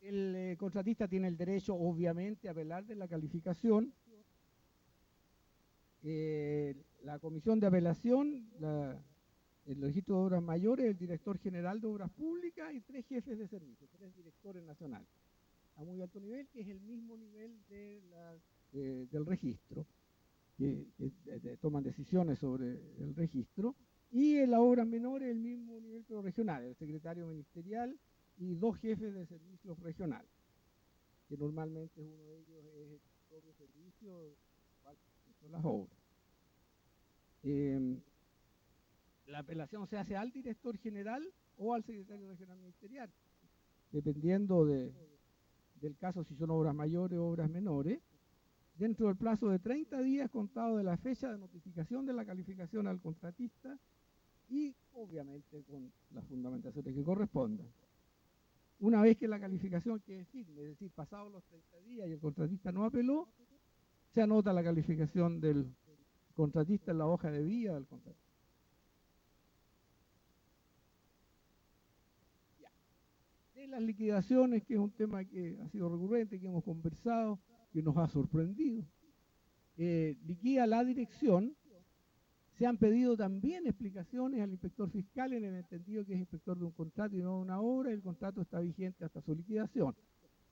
El contratista tiene el derecho, obviamente, a apelar de la calificación. La comisión de apelación, el registro de obras mayores, el director general de obras públicas y 3 jefes de servicio, 3 directores nacionales a muy alto nivel, que es el mismo nivel del registro, que toman decisiones sobre el registro. Y en las obras menores el mismo nivel pero regional, el secretario ministerial y 2 jefes de servicios regionales, que normalmente uno de ellos es el propio servicio de las obras. La apelación se hace al director general o al secretario regional ministerial, dependiendo del caso, si son obras mayores o obras menores, dentro del plazo de 30 días contado de la fecha de notificación de la calificación al contratista y obviamente con las fundamentaciones que correspondan. Una vez que la calificación quede firme, es decir, pasados los 30 días y el contratista no apeló, se anota la calificación del contratista en la hoja de vía del contratista. De las liquidaciones, que es un tema que ha sido recurrente, que hemos conversado, que nos ha sorprendido. Liquida la dirección. Se han pedido también explicaciones al inspector fiscal en el entendido que es inspector de un contrato y no de una obra, y el contrato está vigente hasta su liquidación.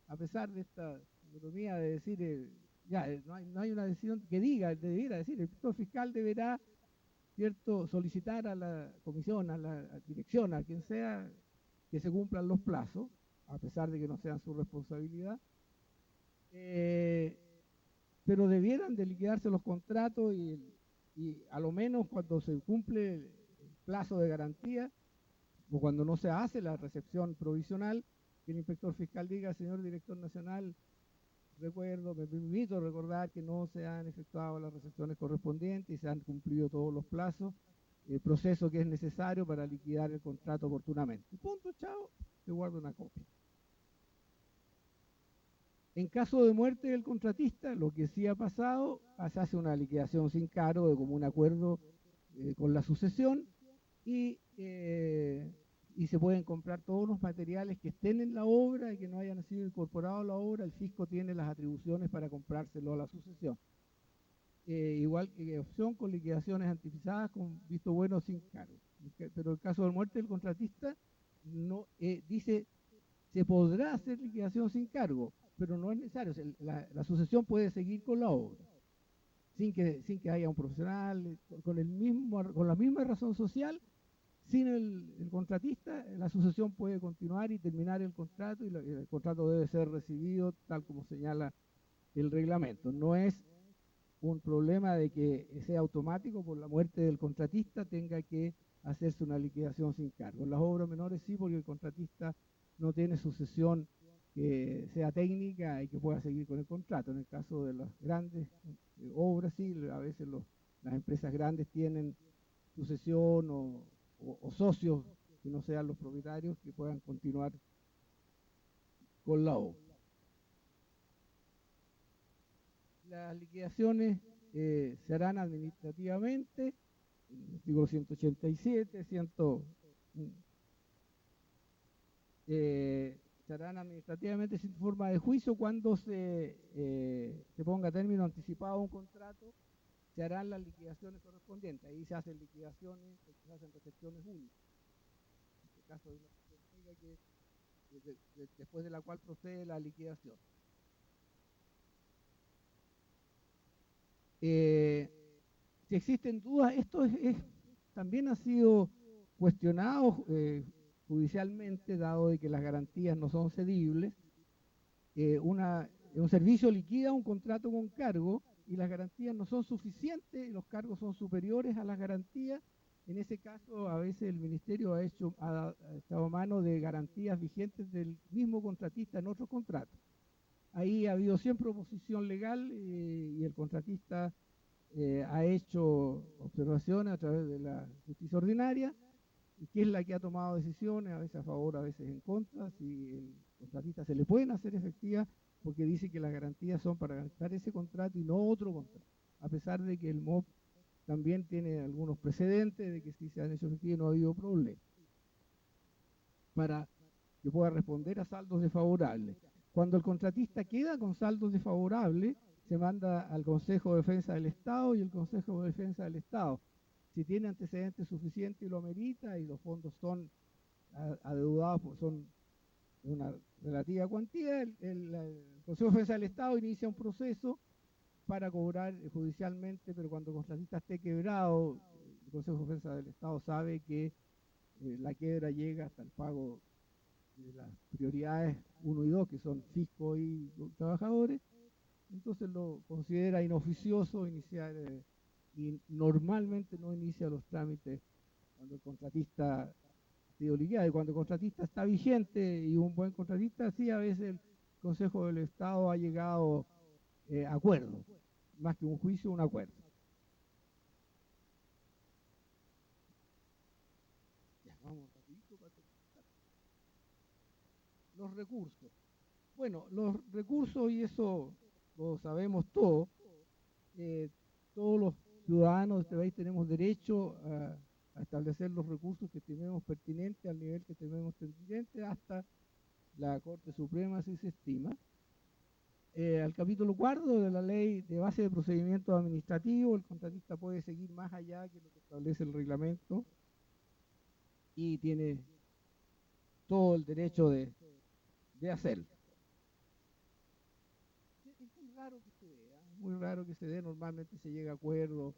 A pesar de esta economía de decir, no hay una decisión que debiera decir, el inspector fiscal deberá, ¿cierto?, solicitar a la comisión, a la dirección, a quien sea, que se cumplan los plazos, a pesar de que no sean su responsabilidad. Pero debieran de liquidarse los contratos y a lo menos cuando se cumple el plazo de garantía o cuando no se hace la recepción provisional, que el inspector fiscal diga: señor director nacional, me permito recordar que no se han efectuado las recepciones correspondientes y se han cumplido todos los plazos, el proceso que es necesario para liquidar el contrato oportunamente. Punto, chao, te guardo una copia. En caso de muerte del contratista, lo que sí ha pasado, se hace una liquidación sin cargo de común acuerdo con la sucesión y se pueden comprar todos los materiales que estén en la obra y que no hayan sido incorporados a la obra. El fisco tiene las atribuciones para comprárselo a la sucesión. Igual que opción con liquidaciones anticipadas con visto bueno sin cargo. Pero en caso de muerte del contratista, no dice se podrá hacer liquidación sin cargo, pero no es necesario. La sucesión puede seguir con la obra sin que haya un profesional, con la misma razón social. Sin el contratista, la sucesión puede continuar y terminar el contrato, y el contrato debe ser recibido tal como señala el reglamento. No es un problema de que sea automático por la muerte del contratista tenga que hacerse una liquidación sin cargo. En las obras menores sí, porque el contratista no tiene sucesión que sea técnica y que pueda seguir con el contrato. En el caso de las grandes obras sí, a veces las empresas grandes tienen sucesión o socios que no sean los propietarios que puedan continuar con la obra. Las liquidaciones se harán administrativamente, en el artículo 187, se harán administrativamente sin forma de juicio cuando se ponga término anticipado a un contrato se harán las liquidaciones correspondientes. Ahí se hacen liquidaciones, se hacen recepciones únicas. En este caso hay una recepción única después de la cual procede la liquidación. Si existen dudas, esto también ha sido cuestionado judicialmente, dado de que las garantías no son cedibles. Un servicio liquida un contrato con cargo y las garantías no son suficientes, los cargos son superiores a las garantías. En ese caso, a veces el Ministerio ha estado a mano de garantías vigentes del mismo contratista en otros contratos. Ahí ha habido siempre oposición legal y el contratista ha hecho observaciones a través de la justicia ordinaria, que es la que ha tomado decisiones, a veces a favor, a veces en contra. Si el contratista se le pueden hacer efectivas, porque dice que las garantías son para garantizar ese contrato y no otro contrato, a pesar de que el MOP también tiene algunos precedentes de que si se han hecho efectivas no ha habido problema, para que pueda responder a saldos desfavorables. Cuando el contratista queda con saldos desfavorables, se manda al Consejo de Defensa del Estado y el Consejo de Defensa del Estado, si tiene antecedentes suficientes y lo amerita y los fondos son adeudados, pues son una relativa cuantía, el Consejo de Defensa del Estado inicia un proceso para cobrar judicialmente, pero cuando el contratista esté quebrado, el Consejo de Defensa del Estado sabe que la quiebra llega hasta el pago de las prioridades 1 y 2, que son fisco y trabajadores, entonces lo considera inoficioso iniciar y normalmente no inicia los trámites cuando el contratista ha sido liquidado. Y cuando el contratista está vigente y un buen contratista, sí, a veces el Consejo del Estado ha llegado a acuerdo, más que un juicio, un acuerdo. Ya, vamos rapidito para terminar. Los recursos. Bueno, los recursos, y eso lo sabemos todos, todos los ciudadanos de este país tenemos derecho a establecer los recursos que tenemos pertinentes al nivel que tenemos pertinente hasta la Corte Suprema si se estima. Al capítulo 4 de la Ley de Base de Procedimientos Administrativos, el contratista puede seguir más allá que lo que establece el reglamento y tiene todo el derecho de hacerlo. Es muy raro que se dé, muy raro que se dé, normalmente se llega a acuerdo,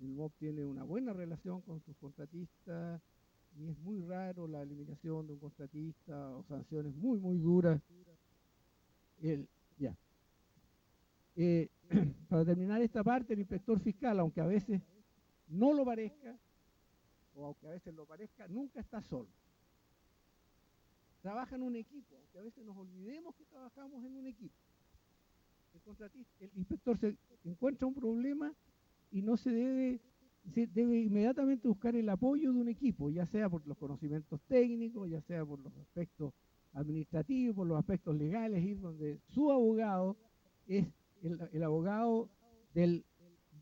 el MOP tiene una buena relación con sus contratistas y es muy raro la eliminación de un contratista o sanciones muy, muy duras. Para terminar esta parte, el inspector fiscal, aunque a veces no lo parezca, o aunque a veces lo parezca, nunca está solo. Trabaja en un equipo, aunque a veces nos olvidemos que trabajamos en un equipo. El inspector se encuentra un problema y no debe inmediatamente buscar el apoyo de un equipo, ya sea por los conocimientos técnicos, ya sea por los aspectos administrativos, por los aspectos legales, ir donde su abogado es el abogado del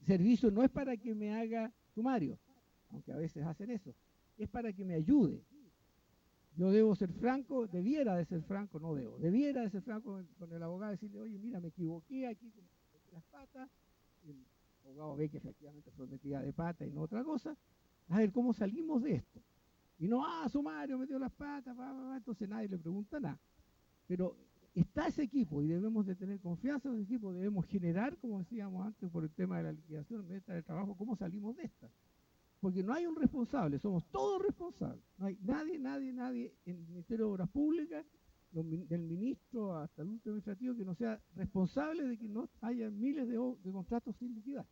servicio, no es para que me haga sumario, aunque a veces hacen eso, es para que me ayude. Yo debo ser franco, debiera de ser franco, no debo, debiera de ser franco con el abogado, decirle, oye, mira, me equivoqué aquí con las patas, el abogado ve que efectivamente fue metida de pata y no otra cosa, a ver cómo salimos de esto. Y no, sumario, metió las patas, entonces nadie le pregunta nada. Pero está ese equipo y debemos de tener confianza en ese equipo, debemos generar, como decíamos antes, por el tema de la liquidación, meta de trabajo, cómo salimos de esta. Porque no hay un responsable, somos todos responsables. No hay nadie en el Ministerio de Obras Públicas, del ministro hasta el último administrativo, que no sea responsable de que no haya miles de contratos sin liquidar.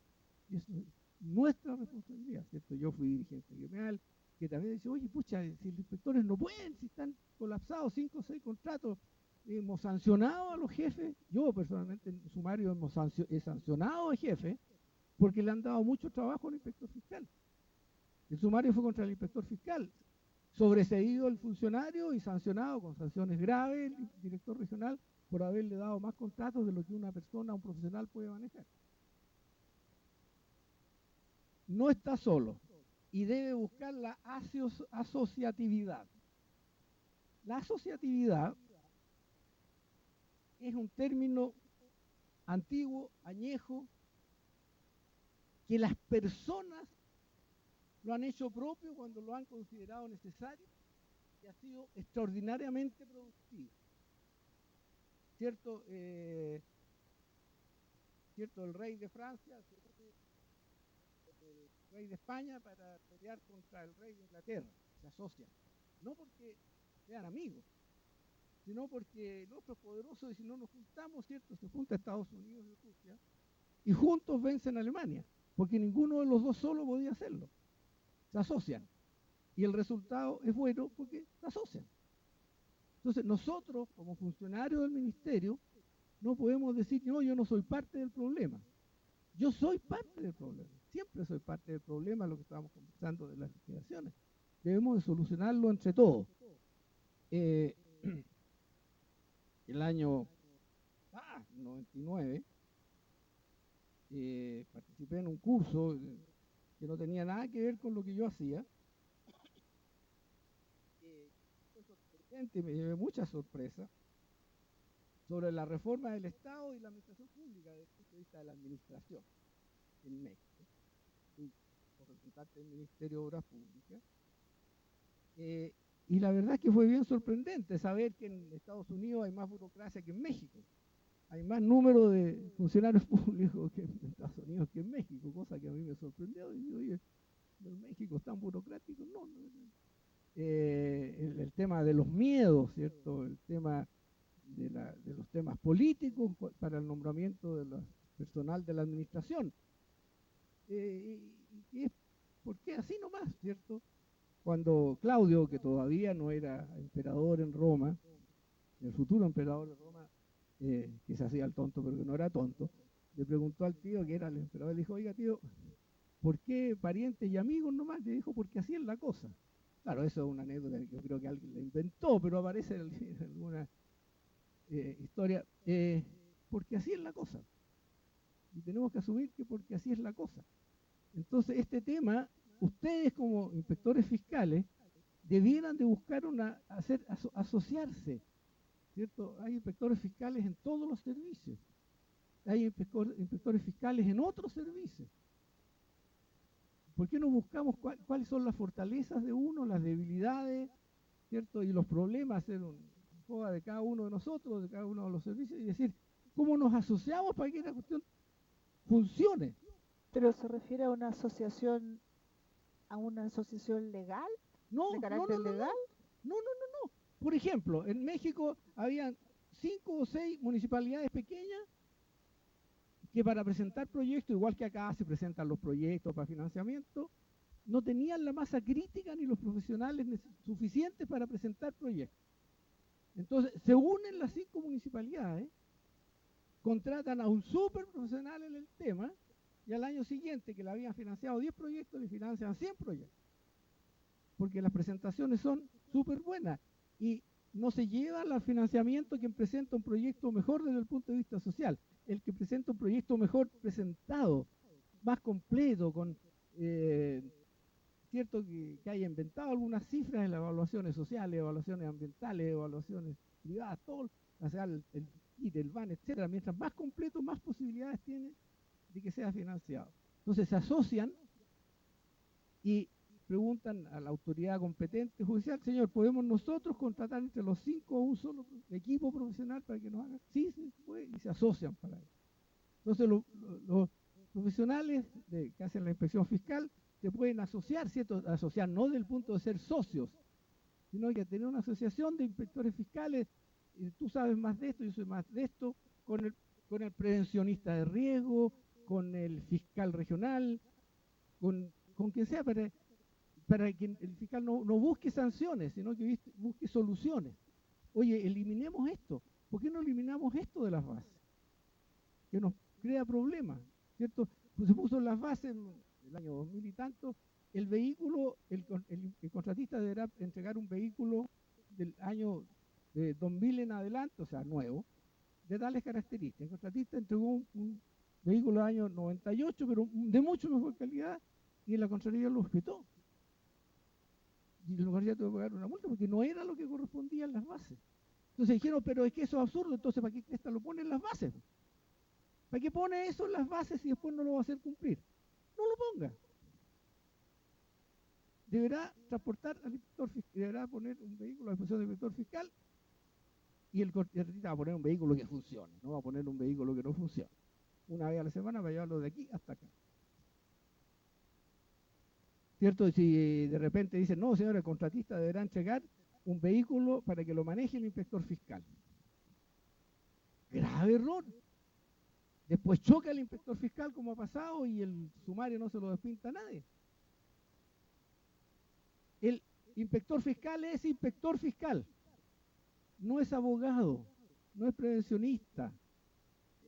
Y eso es nuestra responsabilidad, ¿cierto? Yo fui dirigente gremial, que también dice, oye, pucha, si los inspectores no pueden, si están colapsados 5 o 6 contratos, hemos sancionado a los jefes, yo personalmente en sumario he sancionado a jefes, porque le han dado mucho trabajo al inspector fiscal. El sumario fue contra el inspector fiscal, sobreseído el funcionario y sancionado con sanciones graves el director regional por haberle dado más contratos de lo que una persona, un profesional puede manejar. No está solo y debe buscar la asociatividad. La asociatividad es un término antiguo, añejo, que las personas lo han hecho propio cuando lo han considerado necesario y ha sido extraordinariamente productivo. ¿Cierto? ¿Cierto? El rey de Francia, el rey de España para pelear contra el rey de Inglaterra, se asocian. No porque sean amigos, sino porque el otro es poderoso y si no nos juntamos, ¿cierto? Se junta Estados Unidos y Rusia y juntos vencen a Alemania, porque ninguno de los dos solo podía hacerlo. Se asocian. Y el resultado es bueno porque se asocian. Entonces nosotros, como funcionarios del ministerio, no podemos decir, no, yo no soy parte del problema. Yo soy parte del problema. Siempre soy parte del problema, lo que estábamos conversando de las liquidaciones. Debemos de solucionarlo entre todos. El año 99, participé en un curso que no tenía nada que ver con lo que yo hacía. Fue sorprendente, me llevé mucha sorpresa sobre la reforma del Estado y la administración pública desde el punto de vista de la administración en México. Fui representante del Ministerio de Obras Públicas. Y la verdad es que fue bien sorprendente saber que en Estados Unidos hay más burocracia que en México. Hay más número de funcionarios públicos que en Estados Unidos que en México, cosa que a mí me sorprendió. Y digo, oye, ¿en México es tan burocrático? No. El tema de los miedos, ¿cierto? El tema de los temas políticos para el nombramiento de personal de la administración. ¿Por qué así nomás, cierto? Cuando Claudio, que todavía no era emperador en Roma, el futuro emperador de Roma, que se hacía el tonto, pero que no era tonto, le preguntó al tío, que era el emperador, le dijo, oiga tío, ¿por qué parientes y amigos nomás? Le dijo, porque así es la cosa. Claro, eso es una anécdota que yo creo que alguien la inventó, pero aparece en alguna historia, porque así es la cosa. Y tenemos que asumir que porque así es la cosa. Entonces, este tema, ustedes como inspectores fiscales, debieran de buscar asociarse, ¿cierto? Hay inspectores fiscales en todos los servicios. Hay inspectores fiscales en otros servicios. ¿Por qué no buscamos cuáles son las fortalezas de uno, las debilidades, ¿cierto? Y los problemas, hacer un joda de cada uno de nosotros, de cada uno de los servicios, y decir, ¿cómo nos asociamos para que esta cuestión funcione? ¿Pero se refiere a una asociación legal? No, ¿De carácter legal? No. Por ejemplo, en México habían 5 o 6 municipalidades pequeñas que para presentar proyectos, igual que acá se presentan los proyectos para financiamiento, no tenían la masa crítica ni los profesionales suficientes para presentar proyectos. Entonces, se unen las 5 municipalidades, contratan a un súper profesional en el tema, y al año siguiente, que le habían financiado 10 proyectos, le financian 100 proyectos. Porque las presentaciones son súper buenas. Y no se lleva al financiamiento quien presenta un proyecto mejor desde el punto de vista social. El que presenta un proyecto mejor presentado, más completo, con cierto que haya inventado algunas cifras en las evaluaciones sociales, evaluaciones ambientales, evaluaciones privadas, todo, o sea, el ITE, el BAN, etcétera. Mientras más completo, más posibilidades tiene de que sea financiado. Entonces se asocian y preguntan a la autoridad competente judicial, señor, ¿podemos nosotros contratar entre los 5 un solo equipo profesional para que nos haga? Sí, se puede, y se asocian para eso. Entonces los profesionales que hacen la inspección fiscal se pueden asociar, ¿cierto? Asociar no del punto de ser socios, sino que tener una asociación de inspectores fiscales, tú sabes más de esto, yo soy más de esto, con el prevencionista de riesgo, con el fiscal regional, con quien sea, para que el fiscal no busque sanciones, sino que busque soluciones. Oye, eliminemos esto. ¿Por qué no eliminamos esto de las bases? Que nos crea problemas, ¿cierto? Pues se puso en las bases en el año 2000 y tanto, el vehículo, el contratista deberá entregar un vehículo del año 2000 en adelante, o sea, nuevo, de tales características. El contratista entregó un vehículo del año 98, pero de mucho mejor calidad, y la Contraloría lo objetó. Y la Contraloría tuvo que pagar una multa porque no era lo que correspondía en las bases. Entonces dijeron, pero es que eso es absurdo, entonces ¿para qué lo pone en las bases? ¿Para qué pone eso en las bases si después no lo va a hacer cumplir? no lo ponga. Deberá transportar al inspector fiscal, deberá poner un vehículo a disposición del inspector fiscal y el contratista va a poner un vehículo que funcione, no va a poner un vehículo que no funcione. Una vez a la semana va a llevarlo de aquí hasta acá. ¿Cierto? Y si de repente dicen, no, señor, el contratista deberá entregar un vehículo para que lo maneje el inspector fiscal. Grave error. Después choca el inspector fiscal como ha pasado y el sumario no se lo despinta a nadie. El inspector fiscal es inspector fiscal, no es abogado, no es prevencionista,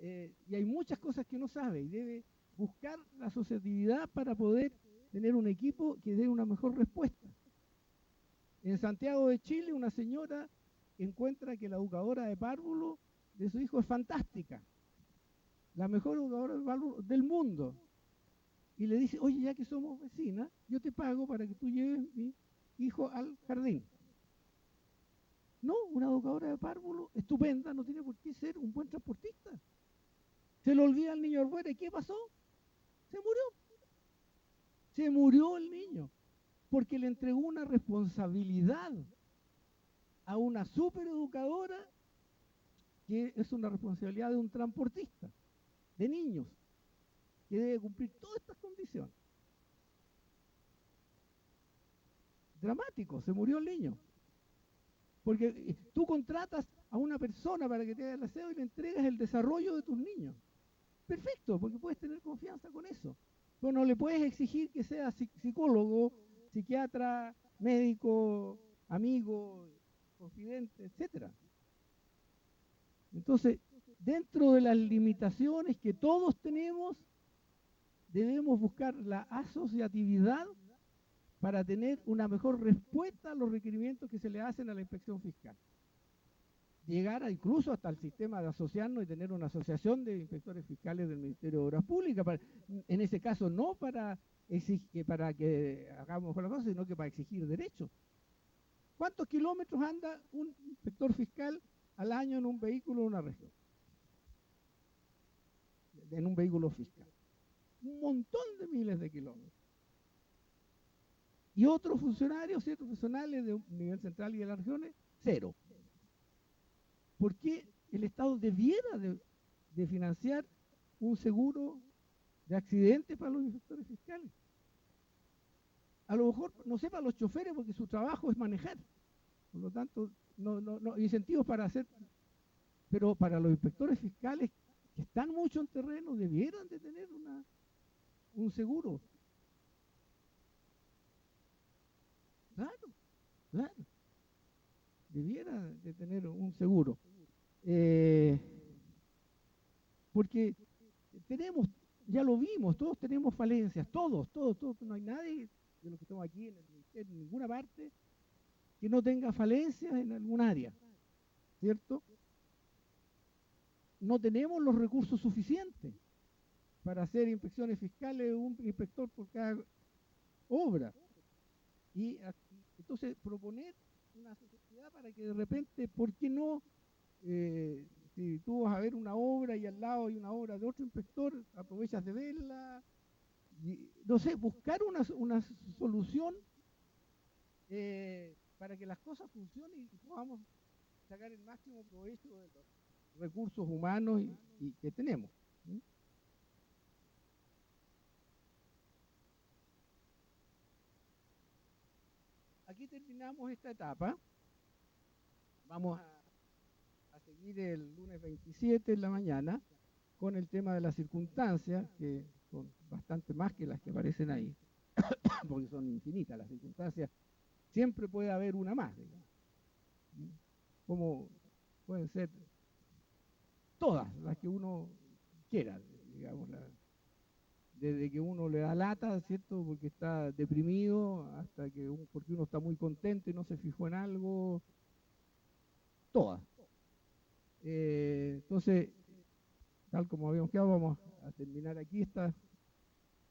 y hay muchas cosas que no sabe y debe buscar la asociatividad para poder tener un equipo que dé una mejor respuesta. En Santiago de Chile una señora encuentra que la educadora de párvulo de su hijo es fantástica, la mejor educadora de párvulo del mundo, y le dice, oye, ya que somos vecinas, yo te pago para que tú lleves mi hijo al jardín. No, una educadora de párvulo estupenda no tiene por qué ser un buen transportista. Se le olvida al niño afuera. ¿Y qué pasó? Se murió. Se murió el niño porque le entregó una responsabilidad a una supereducadora que es una responsabilidad de un transportista de niños que debe cumplir todas estas condiciones. Dramático, se murió el niño. Porque tú contratas a una persona para que te haga el aseo y le entregas el desarrollo de tus niños. Perfecto, porque puedes tener confianza con eso. Pero no le puedes exigir que sea psicólogo, psiquiatra, médico, amigo, confidente, etcétera. Entonces, dentro de las limitaciones que todos tenemos, debemos buscar la asociatividad para tener una mejor respuesta a los requerimientos que se le hacen a la inspección fiscal. Llegar incluso hasta el sistema de asociarnos y tener una asociación de inspectores fiscales del Ministerio de Obras Públicas, en ese caso no para que hagamos mejor la cosa, sino que para exigir derechos. ¿Cuántos kilómetros anda un inspector fiscal al año en un vehículo de una región? En un vehículo fiscal. Un montón de miles de kilómetros. Y otros funcionarios, ciertos profesionales de un nivel central y de las regiones, cero. ¿Por qué el Estado debiera de financiar un seguro de accidentes para los inspectores fiscales? A lo mejor, no sé, para los choferes, porque su trabajo es manejar. Por lo tanto, no incentivos para hacer, pero para los inspectores fiscales que están mucho en terreno, debieran de tener un seguro. Claro. Debiera de tener un seguro. Porque tenemos, ya lo vimos, todos tenemos falencias, todos, no hay nadie de los que estamos aquí en el ministerio, en ninguna parte, que no tenga falencias en algún área, ¿cierto? No tenemos los recursos suficientes para hacer inspecciones fiscales, un inspector por cada obra. Y entonces proponer una sociedad para que de repente, ¿por qué no? Si tú vas a ver una obra y al lado hay una obra de otro inspector, aprovechas de verla. Y, no sé, buscar una solución para que las cosas funcionen y podamos sacar el máximo provecho de los recursos humanos y que tenemos. ¿Sí? Aquí terminamos esta etapa. Vamos a seguir el lunes 27 en la mañana con el tema de las circunstancias, que son bastante más que las que aparecen ahí, porque son infinitas las circunstancias. Siempre puede haber una más, digamos. Como pueden ser todas las que uno quiera, digamos, desde que uno le da lata, ¿cierto? Porque está deprimido, hasta que porque uno está muy contento y no se fijó en algo, todas. Entonces, tal como habíamos quedado, vamos a terminar aquí esta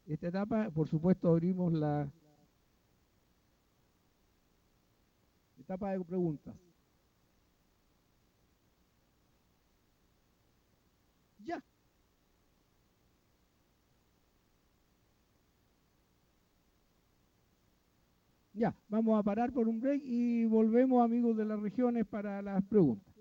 etapa. Por supuesto, abrimos la etapa de preguntas. Ya. Ya, vamos a parar por un break y volvemos, amigos de las regiones, para las preguntas.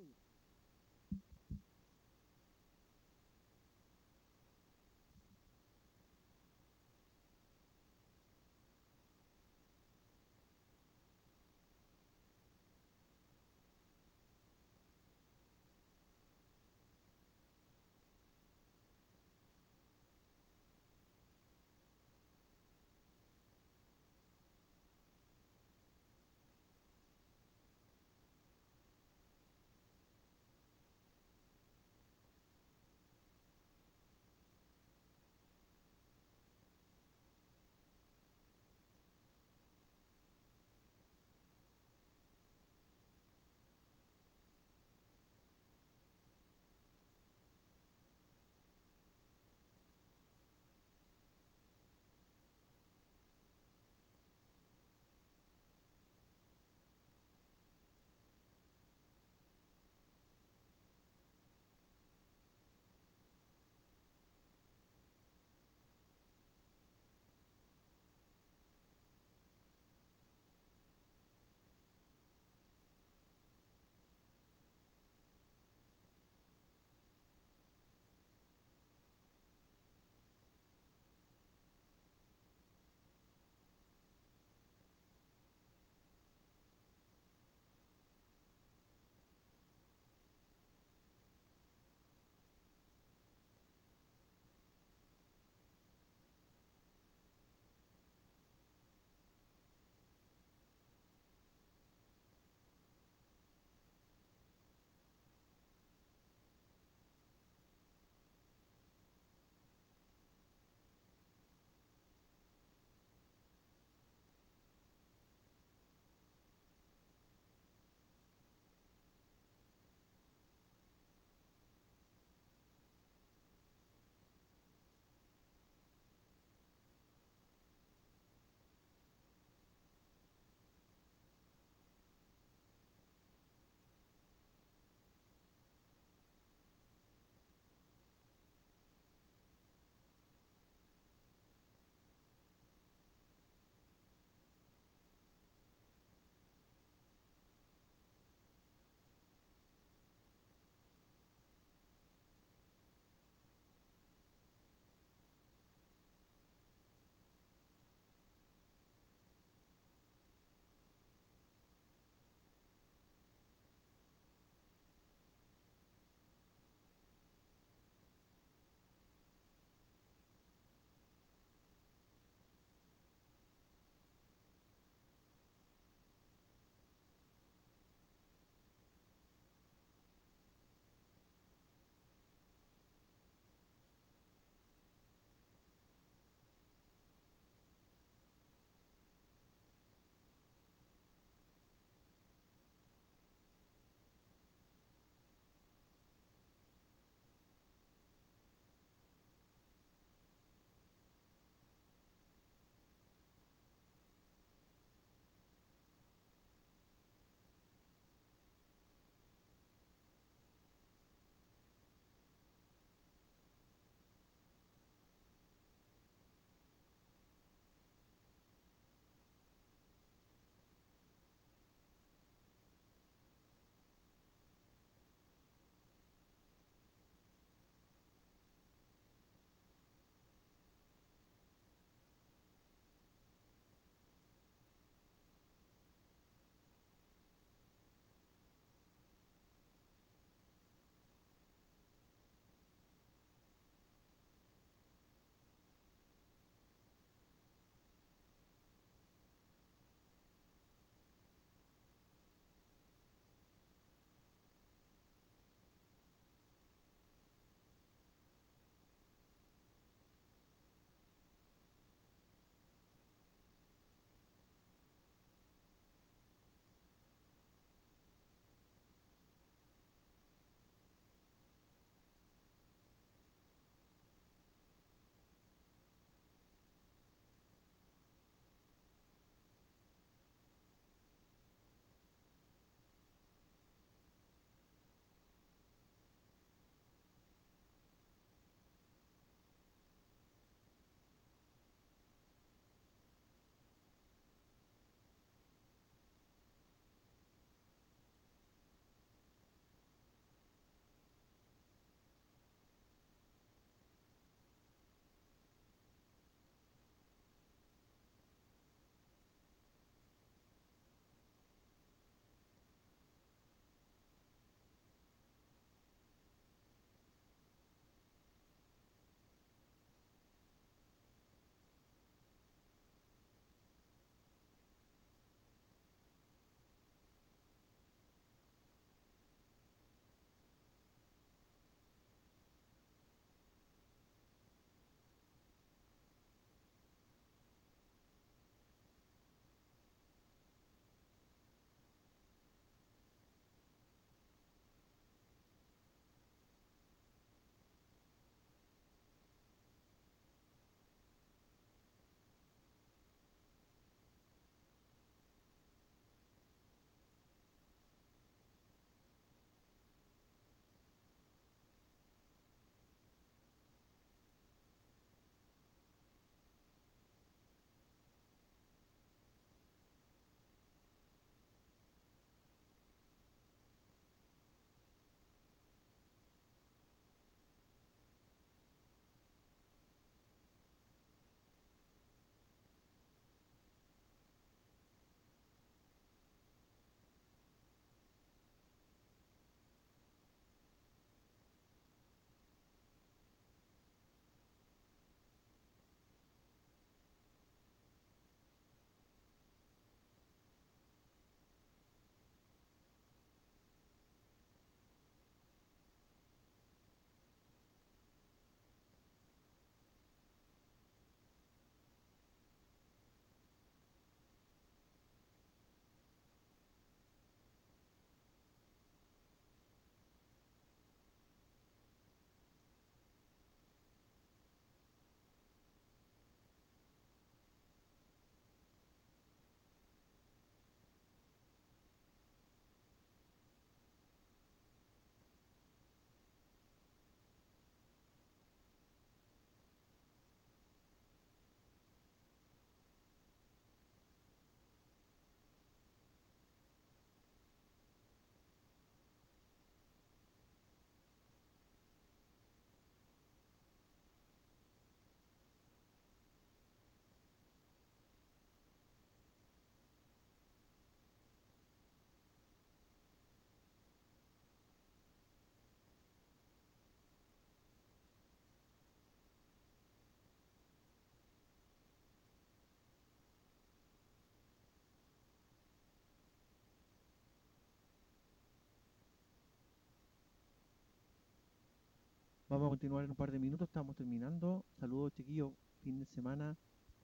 Vamos a continuar en un par de minutos, estamos terminando. Saludos, chiquillos, fin de semana,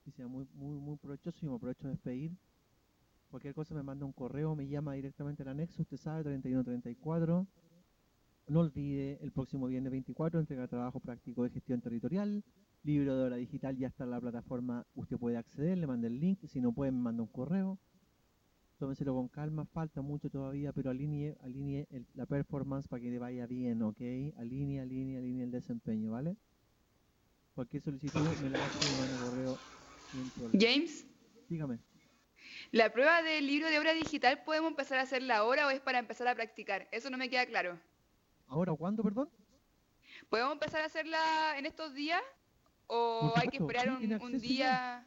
que sea muy provechoso, y me aprovecho de despedir. Cualquier cosa me manda un correo, me llama directamente al anexo, usted sabe, 3134. No olvide, el próximo viernes 24 entrega trabajo práctico de gestión territorial, libro de hora digital, ya está en la plataforma, usted puede acceder, le manda el link, si no puede me manda un correo. Tómenselo con calma, falta mucho todavía, pero alinee la performance para que le vaya bien, ¿ok? Alinee el desempeño, ¿vale? Cualquier solicitud me la hace y me manda correo sin problema. James, Dígame. ¿la prueba del libro de obra digital podemos empezar a hacerla ahora o es para empezar a practicar? Eso no me queda claro. ¿Ahora cuándo, perdón? ¿Podemos empezar a hacerla en estos días o Por hay que supuesto, esperar sí, tiene un acceso día? ya.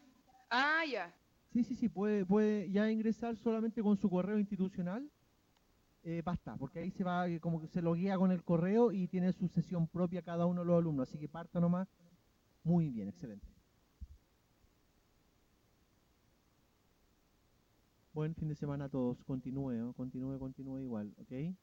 Ah, ya. Sí, puede ya ingresar solamente con su correo institucional. Basta, porque ahí se va, como que se loguea con el correo y tiene su sesión propia cada uno de los alumnos, así que parta nomás. Muy bien, excelente. Buen fin de semana a todos, continúe, ¿no? Continúe igual, ¿ok?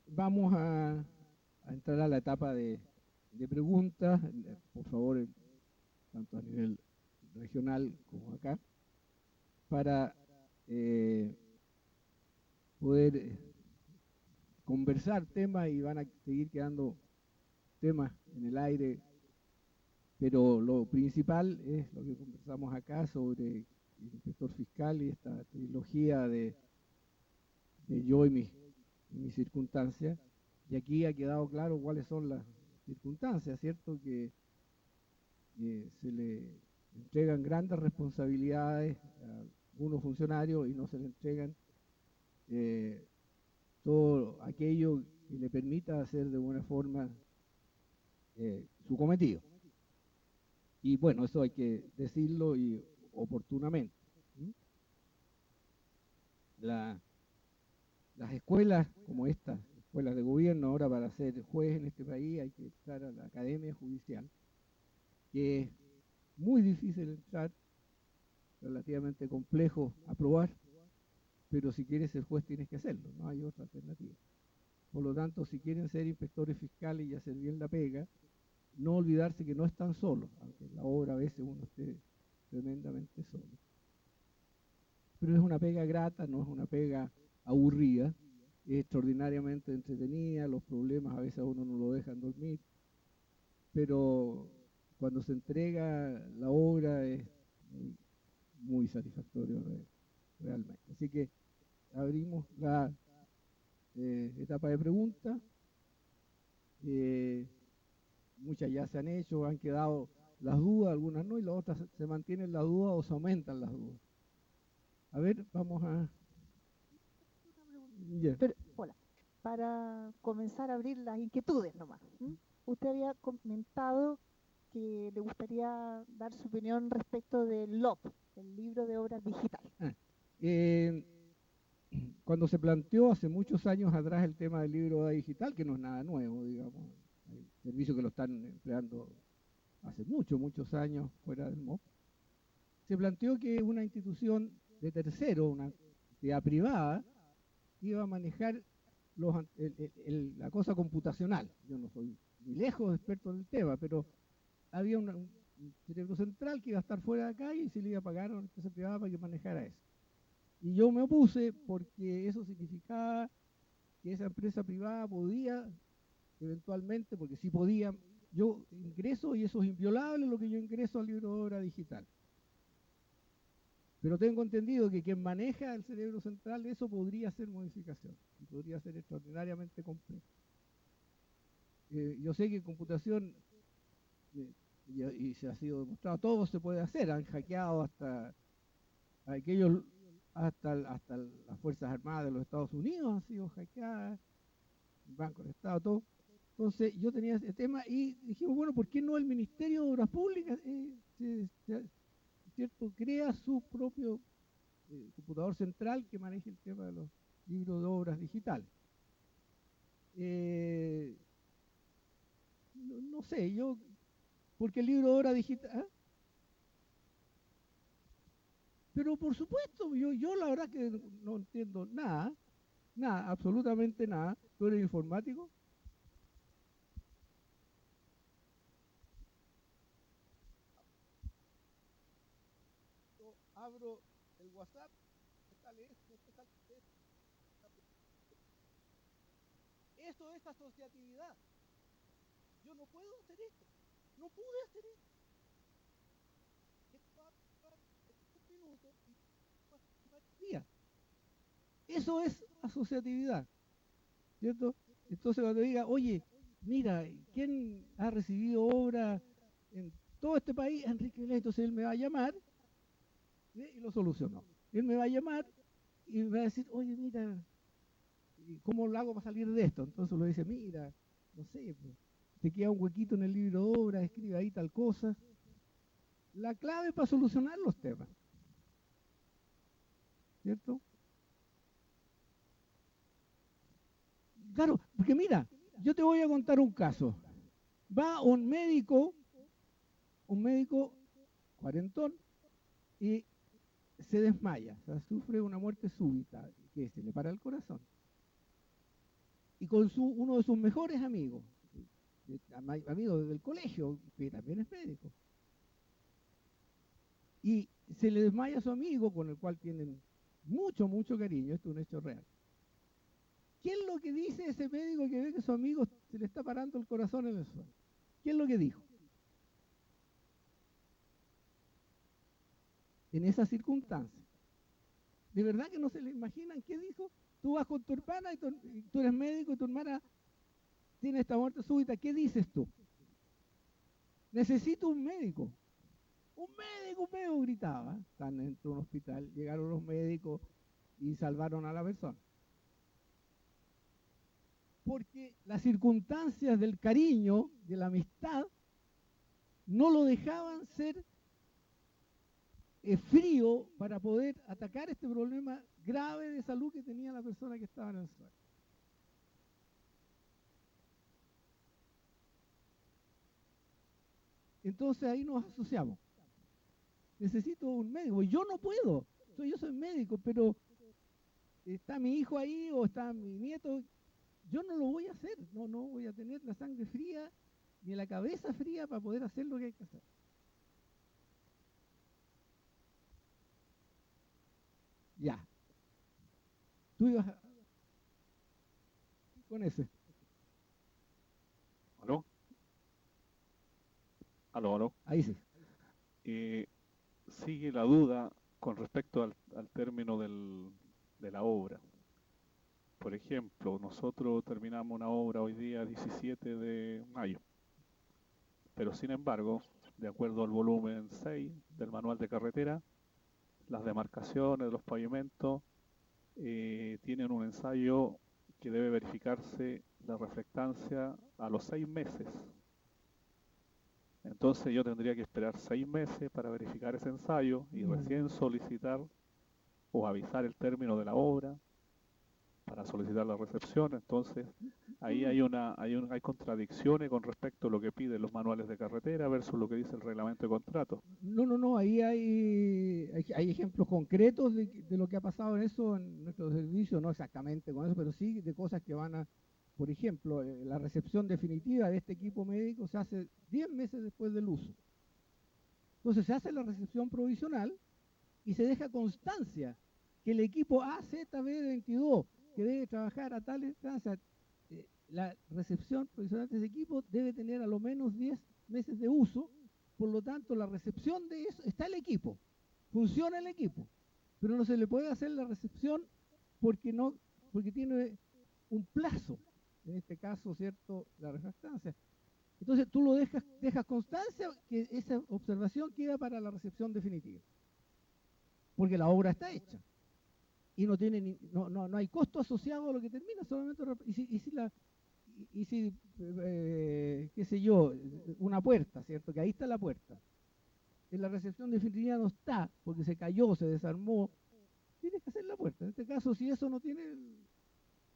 Vamos a entrar a la etapa de preguntas, por favor, tanto a nivel regional como acá, para poder conversar temas, y van a seguir quedando temas en el aire, pero lo principal es lo que conversamos acá sobre el inspector fiscal y esta trilogía de yo y mis circunstancias. Y aquí ha quedado claro cuáles son las circunstancias, ¿cierto? Que se le entregan grandes responsabilidades a algunos funcionarios y no se le entregan todo aquello que le permita hacer de buena forma su cometido. Y bueno, eso hay que decirlo y oportunamente. Las escuelas como estas, escuelas de gobierno, ahora para ser juez en este país hay que entrar a la academia judicial, que es muy difícil entrar, relativamente complejo aprobar, pero si quieres ser juez tienes que hacerlo, no hay otra alternativa. Por lo tanto, si quieren ser inspectores fiscales y hacer bien la pega, no olvidarse que no están solos, aunque en la obra a veces uno esté tremendamente solo. Pero es una pega grata, no es una pega aburrida, es extraordinariamente entretenida, los problemas a veces a uno no lo dejan dormir, pero cuando se entrega la obra es muy satisfactorio realmente. Así que abrimos la etapa de preguntas. Muchas ya se han hecho, han quedado las dudas, algunas no, y las otras se mantienen las dudas o se aumentan las dudas. A ver, vamos a... Pero, hola, para comenzar a abrir las inquietudes nomás. Usted había comentado que le gustaría dar su opinión respecto del LOP, el libro de obras digital. Cuando se planteó hace muchos años atrás el tema del libro de obra digital, que no es nada nuevo, digamos, hay servicios que lo están empleando hace muchos años fuera del MOP, se planteó que una institución de tercero, una entidad privada, iba a manejar la cosa computacional. Yo no soy ni lejos experto en el tema, pero había un cerebro central que iba a estar fuera de acá y se le iba a pagar a una empresa privada para que manejara eso. Y yo me opuse porque eso significaba que esa empresa privada podía, eventualmente, porque sí podía, yo ingreso, y eso es inviolable lo que yo ingreso al libro de obra digital. Pero tengo entendido que quien maneja el cerebro central, eso podría hacer modificación, y podría ser extraordinariamente complejo. Yo sé que en computación, y se ha sido demostrado, todo se puede hacer, han hackeado hasta aquellos, hasta las Fuerzas Armadas de los Estados Unidos han sido hackeadas, el Banco del Estado, todo. Entonces yo tenía ese tema y dijimos, bueno, ¿por qué no el Ministerio de Obras Públicas ¿cierto? Crea su propio computador central que maneje el tema de los libros de obras digitales? No sé, yo, porque el libro de obras digital... ¿Ah? Pero por supuesto, yo la verdad que no entiendo nada, absolutamente nada. ¿Tú eres informático? Yo abro el WhatsApp, sale esto, sale esto. Eso es asociatividad. Yo no puedo hacer esto, no pude hacer esto. Eso es asociatividad, ¿cierto? Entonces cuando diga, oye, mira, ¿quién ha recibido obra en todo este país? Enrique Vilés. Entonces él me va a llamar, y lo solucionó. Él me va a llamar y me va a decir, oye, mira, ¿cómo lo hago para salir de esto? Entonces lo dice, mira, no sé, pues, te queda un huequito en el libro de obra, escribe ahí tal cosa. La clave para solucionar los temas, ¿cierto? Claro, porque mira, yo te voy a contar un caso. Va un médico cuarentón, y se desmaya, o sea, sufre una muerte súbita, que se le para el corazón. Y con uno de sus mejores amigos, amigo del colegio, que también es médico. Y se le desmaya a su amigo, con el cual tienen mucho, mucho cariño. Esto es un hecho real. ¿Qué es lo que dice ese médico que ve que su amigo se le está parando el corazón en el suelo? ¿Qué es lo que dijo? En esa circunstancia. ¿De verdad que no se le imaginan qué dijo? Tú vas con tu hermana y tú eres médico y tu hermana tiene esta muerte súbita. ¿Qué dices tú? Necesito un médico. Un médico, gritaba. Están dentro de un hospital, llegaron los médicos y salvaron a la persona. Porque las circunstancias del cariño, de la amistad, no lo dejaban ser frío para poder atacar este problema grave de salud que tenía la persona que estaba en el suelo. Entonces ahí nos asociamos. Necesito un médico. Yo no puedo. Yo soy médico, pero está mi hijo ahí o está mi nieto. Yo no lo voy a hacer. No voy a tener la sangre fría ni la cabeza fría para poder hacer lo que hay que hacer. Ya. Tú ibas con ese. ¿Aló? ¿Aló? Ahí sí. Sigue la duda con respecto al término de la obra. Por ejemplo, nosotros terminamos una obra hoy día 17 de mayo, pero sin embargo, de acuerdo al volumen 6 del manual de carretera, las demarcaciones, los pavimentos, tienen un ensayo que debe verificarse la reflectancia a los 6 meses. Entonces yo tendría que esperar 6 meses para verificar ese ensayo y recién solicitar o avisar el término de la obra para solicitar la recepción. Entonces ahí hay contradicciones con respecto a lo que piden los manuales de carretera versus lo que dice el reglamento de contrato. No, ahí hay ejemplos concretos de lo que ha pasado en eso en nuestro servicio, no exactamente con eso, pero sí de cosas que van a, por ejemplo, la recepción definitiva de este equipo médico se hace 10 meses después del uso. Entonces se hace la recepción provisional y se deja constancia que el equipo AZB22, que debe trabajar a tal instancia, la recepción provisional de ese equipo debe tener a lo menos 10 meses de uso. Por lo tanto, la recepción de eso, está el equipo, funciona el equipo, pero no se le puede hacer la recepción porque tiene un plazo, en este caso, ¿cierto?, la refractancia. Entonces tú lo dejas constancia que esa observación queda para la recepción definitiva, porque la obra está hecha y no hay costo asociado a lo que termina, solamente qué sé yo, una puerta, ¿cierto? Que ahí está la puerta. En la recepción definitiva no está, porque se cayó, se desarmó. Tienes que hacer la puerta. En este caso, si eso no tiene,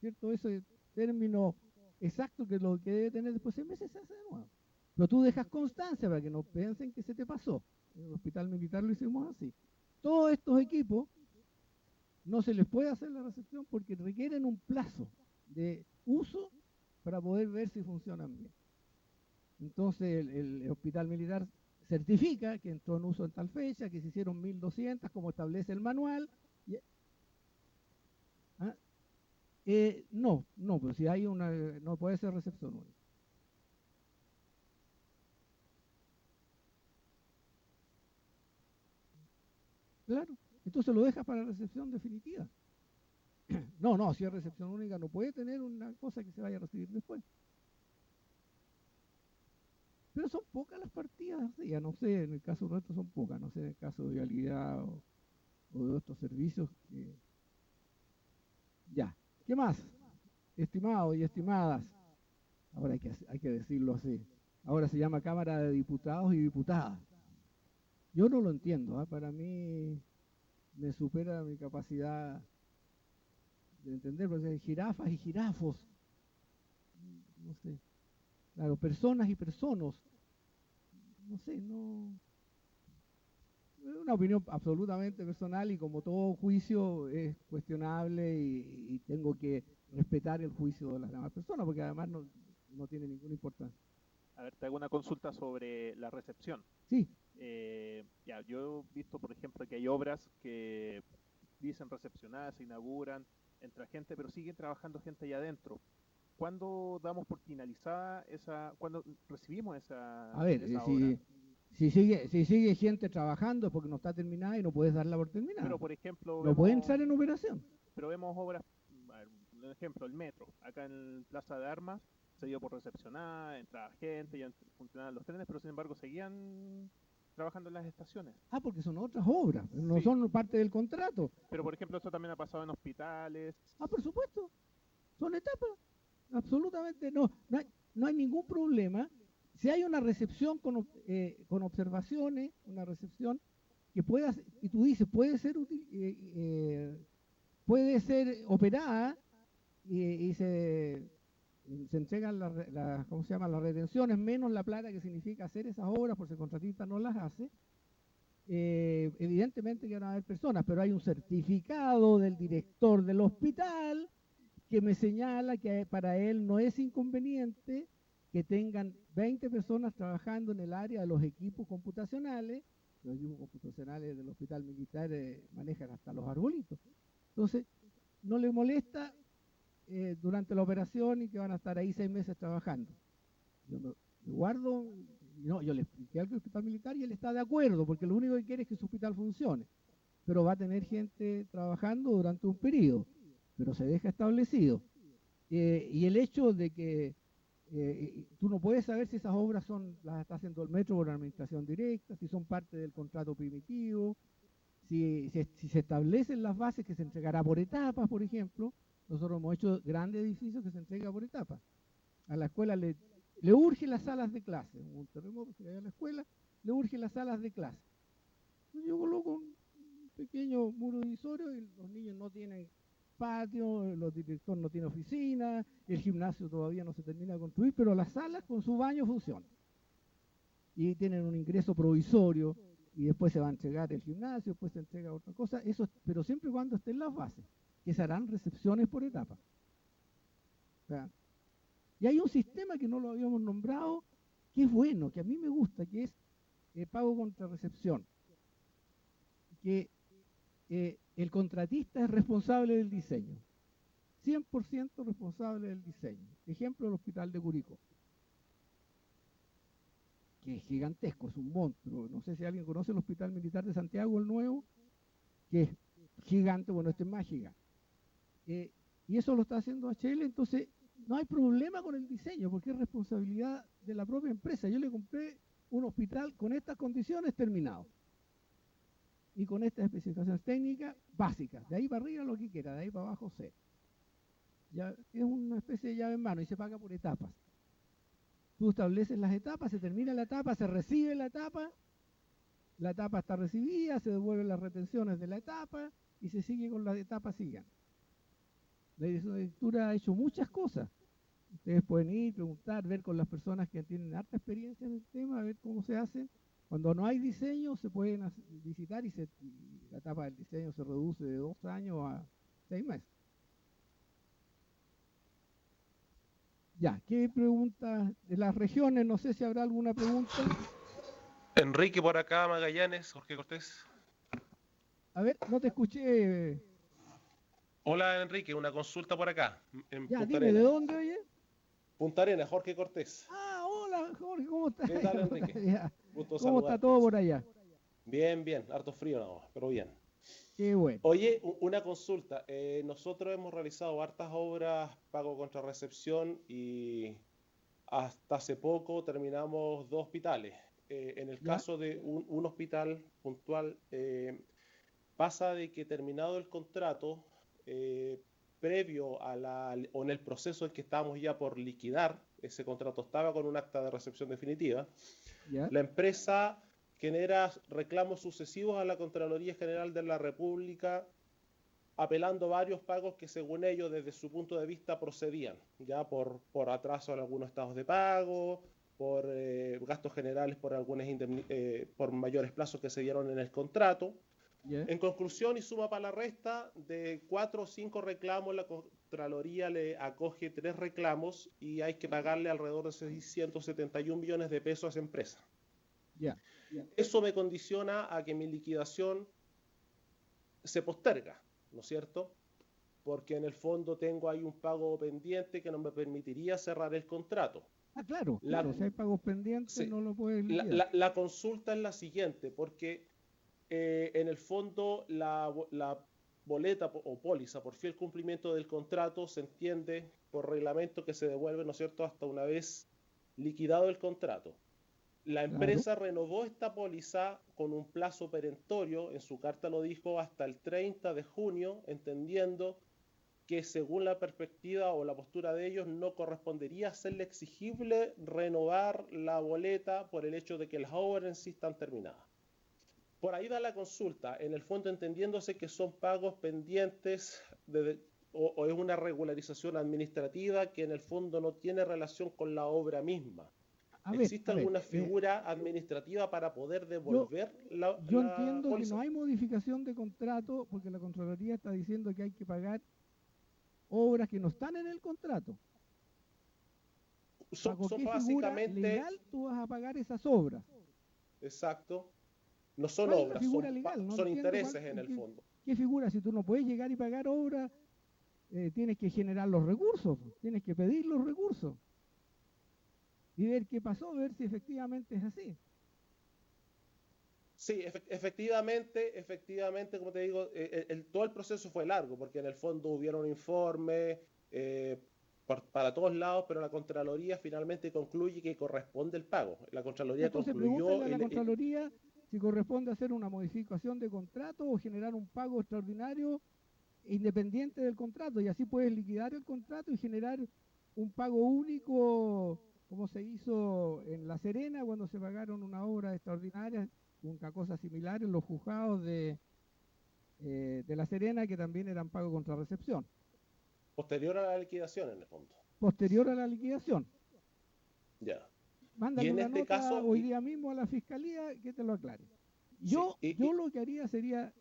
¿cierto?, ese término exacto que lo que debe tener después de 6 meses, se hace de nuevo. Pero tú dejas constancia para que no piensen que se te pasó. En el hospital militar lo hicimos así. Todos estos equipos no se les puede hacer la recepción porque requieren un plazo de uso para poder ver si funcionan bien. Entonces el hospital militar certifica que entró en uso en tal fecha, que se hicieron 1200 como establece el manual. No, pero si hay no puede ser recepción única. Claro, entonces lo dejas para recepción definitiva. No, si es recepción única no puede tener una cosa que se vaya a recibir después. Pero son pocas las partidas, ya no sé, en el caso nuestro son pocas, no sé, en el caso de vialidad o de otros servicios. Ya, ¿qué más? Estimados y estimadas, ahora hay que decirlo así, ahora se llama Cámara de Diputados y Diputadas. Yo no lo entiendo, para mí me supera mi capacidad de entender, porque hay jirafas y jirafos, no sé, claro, personas y personas, no sé, no, es una opinión absolutamente personal y como todo juicio es cuestionable y tengo que respetar el juicio de las demás personas porque además no tiene ninguna importancia. A ver, te hago una consulta sobre la recepción. Sí. Ya, yo he visto, por ejemplo, que hay obras que dicen recepcionadas, se inauguran, entra gente, pero sigue trabajando gente allá adentro. ¿Cuándo damos por finalizada cuándo recibimos esa A ver, obra? si sigue gente trabajando es porque no está terminada y no puedes darla por terminada. Pero, por ejemplo, no puede entrar en operación. Pero vemos obras, a ver, un ejemplo, el metro, acá en Plaza de Armas, se dio por recepcionada, entraba gente, ya funcionaban los trenes, pero sin embargo seguían trabajando en las estaciones. Ah, porque son otras obras, no son parte del contrato. Pero, por ejemplo, eso también ha pasado en hospitales. Ah, por supuesto, son etapas, absolutamente no hay ningún problema. Si hay una recepción con observaciones, una recepción que pueda, y tú dices, puede ser operada y se entregan ¿cómo se llama? Las retenciones menos la plata que significa hacer esas obras, porque el contratista no las hace. Evidentemente que van a haber personas, pero hay un certificado del director del hospital que me señala que para él no es inconveniente que tengan 20 personas trabajando en el área de los equipos computacionales. Los equipos computacionales del hospital militar manejan hasta los arbolitos. Entonces, no le molesta durante la operación y que van a estar ahí 6 meses trabajando. Yo me guardo, yo le expliqué al hospital militar y él está de acuerdo, porque lo único que quiere es que su hospital funcione. Pero va a tener gente trabajando durante un periodo, pero se deja establecido. Y el hecho de que tú no puedes saber si esas obras las está haciendo el metro por la administración directa, si son parte del contrato primitivo, si se establecen las bases que se entregará por etapas, por ejemplo. Nosotros hemos hecho grandes edificios que se entrega por etapas. A la escuela le urge las salas de clase, un terremoto que hay a la escuela, le urge las salas de clase. Entonces yo coloco un pequeño muro divisorio y los niños no tienen patio, los directores no tienen oficina, el gimnasio todavía no se termina de construir, pero las salas con su baño funcionan. Y tienen un ingreso provisorio y después se va a entregar el gimnasio, después se entrega otra cosa, pero siempre y cuando estén las bases, que se harán recepciones por etapas. O sea, y hay un sistema que no lo habíamos nombrado, que es bueno, que a mí me gusta, que es pago contra recepción. Que el contratista es responsable del diseño, 100% responsable del diseño. Ejemplo, el hospital de Curicó, que es gigantesco, es un monstruo. No sé si alguien conoce el Hospital Militar de Santiago, el nuevo, que es gigante, bueno, este es más gigante. Y eso lo está haciendo HL, entonces no hay problema con el diseño, porque es responsabilidad de la propia empresa. Yo le compré un hospital con estas condiciones terminado. Y con estas especificaciones técnicas básicas, de ahí para arriba lo que quiera, de ahí para abajo C. Ya es una especie de llave en mano y se paga por etapas. Tú estableces las etapas, se termina la etapa, se recibe la etapa está recibida, se devuelven las retenciones de la etapa y se sigue con las etapas siguientes. La dirección de arquitectura ha hecho muchas cosas. Ustedes pueden ir, preguntar, ver con las personas que tienen harta experiencia en el tema, ver cómo se hace. Cuando no hay diseño, se pueden visitar y la etapa del diseño se reduce de 2 años a 6 meses. Ya, ¿qué preguntas de las regiones? No sé si habrá alguna pregunta. Enrique por acá, Magallanes, Jorge Cortés. A ver, no te escuché. Hola Enrique, una consulta por acá, en ya, Punta dime, Arenas. ¿de dónde oye? Punta Arenas, Jorge Cortés. Ah, hola Jorge, ¿cómo estás? ¿Qué tal, Enrique? Gusto ¿Cómo está todo por allá? Bien, harto frío nada más, pero bien. Qué bueno. Oye, una consulta. Nosotros hemos realizado hartas obras pago contra recepción y hasta hace poco terminamos 2 hospitales. En el caso de un hospital puntual, pasa de que terminado el contrato, previo o en el proceso en que estábamos ya por liquidar, ese contrato estaba con un acta de recepción definitiva, la empresa genera reclamos sucesivos a la Contraloría General de la República, apelando varios pagos que según ellos desde su punto de vista procedían, ya por atraso en algunos estados de pago, por gastos generales, por algunas por mayores plazos que se dieron en el contrato. En conclusión y suma para la resta, de 4 o 5 reclamos, la Contraloría le acoge 3 reclamos y hay que pagarle alrededor de 671 millones de pesos a esa empresa. Eso me condiciona a que mi liquidación se posterga, ¿no es cierto? Porque en el fondo tengo ahí un pago pendiente que no me permitiría cerrar el contrato. Claro, si hay pagos pendientes no lo puedes liquidar. La consulta es la siguiente, porque en el fondo la boleta o póliza por fiel cumplimiento del contrato se entiende por reglamento que se devuelve, ¿no es cierto?, hasta una vez liquidado el contrato. La empresa renovó esta póliza con un plazo perentorio, en su carta lo dijo, hasta el 30 de junio, entendiendo que según la perspectiva o la postura de ellos no correspondería serle exigible renovar la boleta por el hecho de que las obras en sí están terminadas. Por ahí va la consulta, en el fondo entendiéndose que son pagos pendientes o es una regularización administrativa que en el fondo no tiene relación con la obra misma. ¿Existe alguna figura administrativa para poder devolver la Yo entiendo póliza? que no hay modificación de contrato porque la Contraloría está diciendo que hay que pagar obras que no están en el contrato. Son ¿Qué básicamente... figura legal tú vas a pagar esas obras? Exacto. No son ¿Cuál es la obras, figura legal? No son entiendo intereses en el fondo. ¿Qué figura? Si tú no puedes llegar y pagar obras, tienes que generar los recursos, tienes que pedir los recursos y ver qué pasó, ver si efectivamente es así. Sí, efectivamente, como te digo, todo el proceso fue largo, porque en el fondo hubieron informes para todos lados, pero la Contraloría finalmente concluye que corresponde el pago. La Contraloría Entonces, concluyó... pregúntale a la Contraloría si corresponde hacer una modificación de contrato o generar un pago extraordinario independiente del contrato, y así puedes liquidar el contrato y generar un pago único, como se hizo en La Serena cuando se pagaron una obra extraordinaria, una cosa similar en los juzgados de La Serena, que también eran pago contra recepción. Posterior a la liquidación, en el fondo. Posterior a la liquidación. Ya. Mándale una nota hoy día mismo a la Fiscalía que te lo aclare. Yo lo que haría sería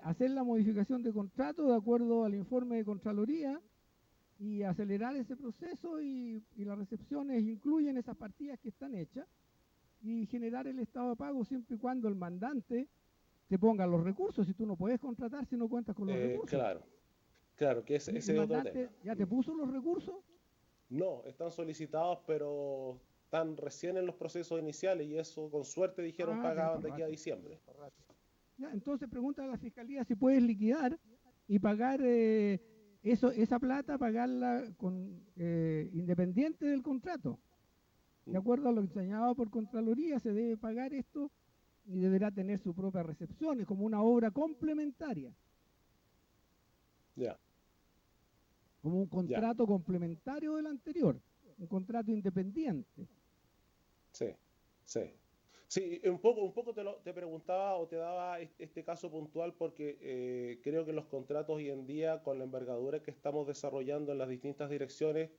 hacer la modificación de contrato de acuerdo al informe de Contraloría y acelerar ese proceso y las recepciones incluyen esas partidas que están hechas y generar el estado de pago siempre y cuando el mandante te ponga los recursos. Si tú no puedes contratar si no cuentas con los recursos. Claro, que ese es otro tema. ¿Ya te puso los recursos? No, están solicitados, pero están recién en los procesos iniciales y eso con suerte dijeron pagaban de aquí a diciembre. Ya, entonces pregunta a la Fiscalía si puedes liquidar y pagar esa plata, pagarla independiente del contrato. De acuerdo a lo enseñado por Contraloría, se debe pagar esto y deberá tener su propia recepción, es como una obra complementaria. Ya. Como un contrato complementario del anterior, un contrato independiente. Sí, un poco te preguntaba o te daba este caso puntual porque creo que los contratos hoy en día, con la envergadura que estamos desarrollando en las distintas direcciones,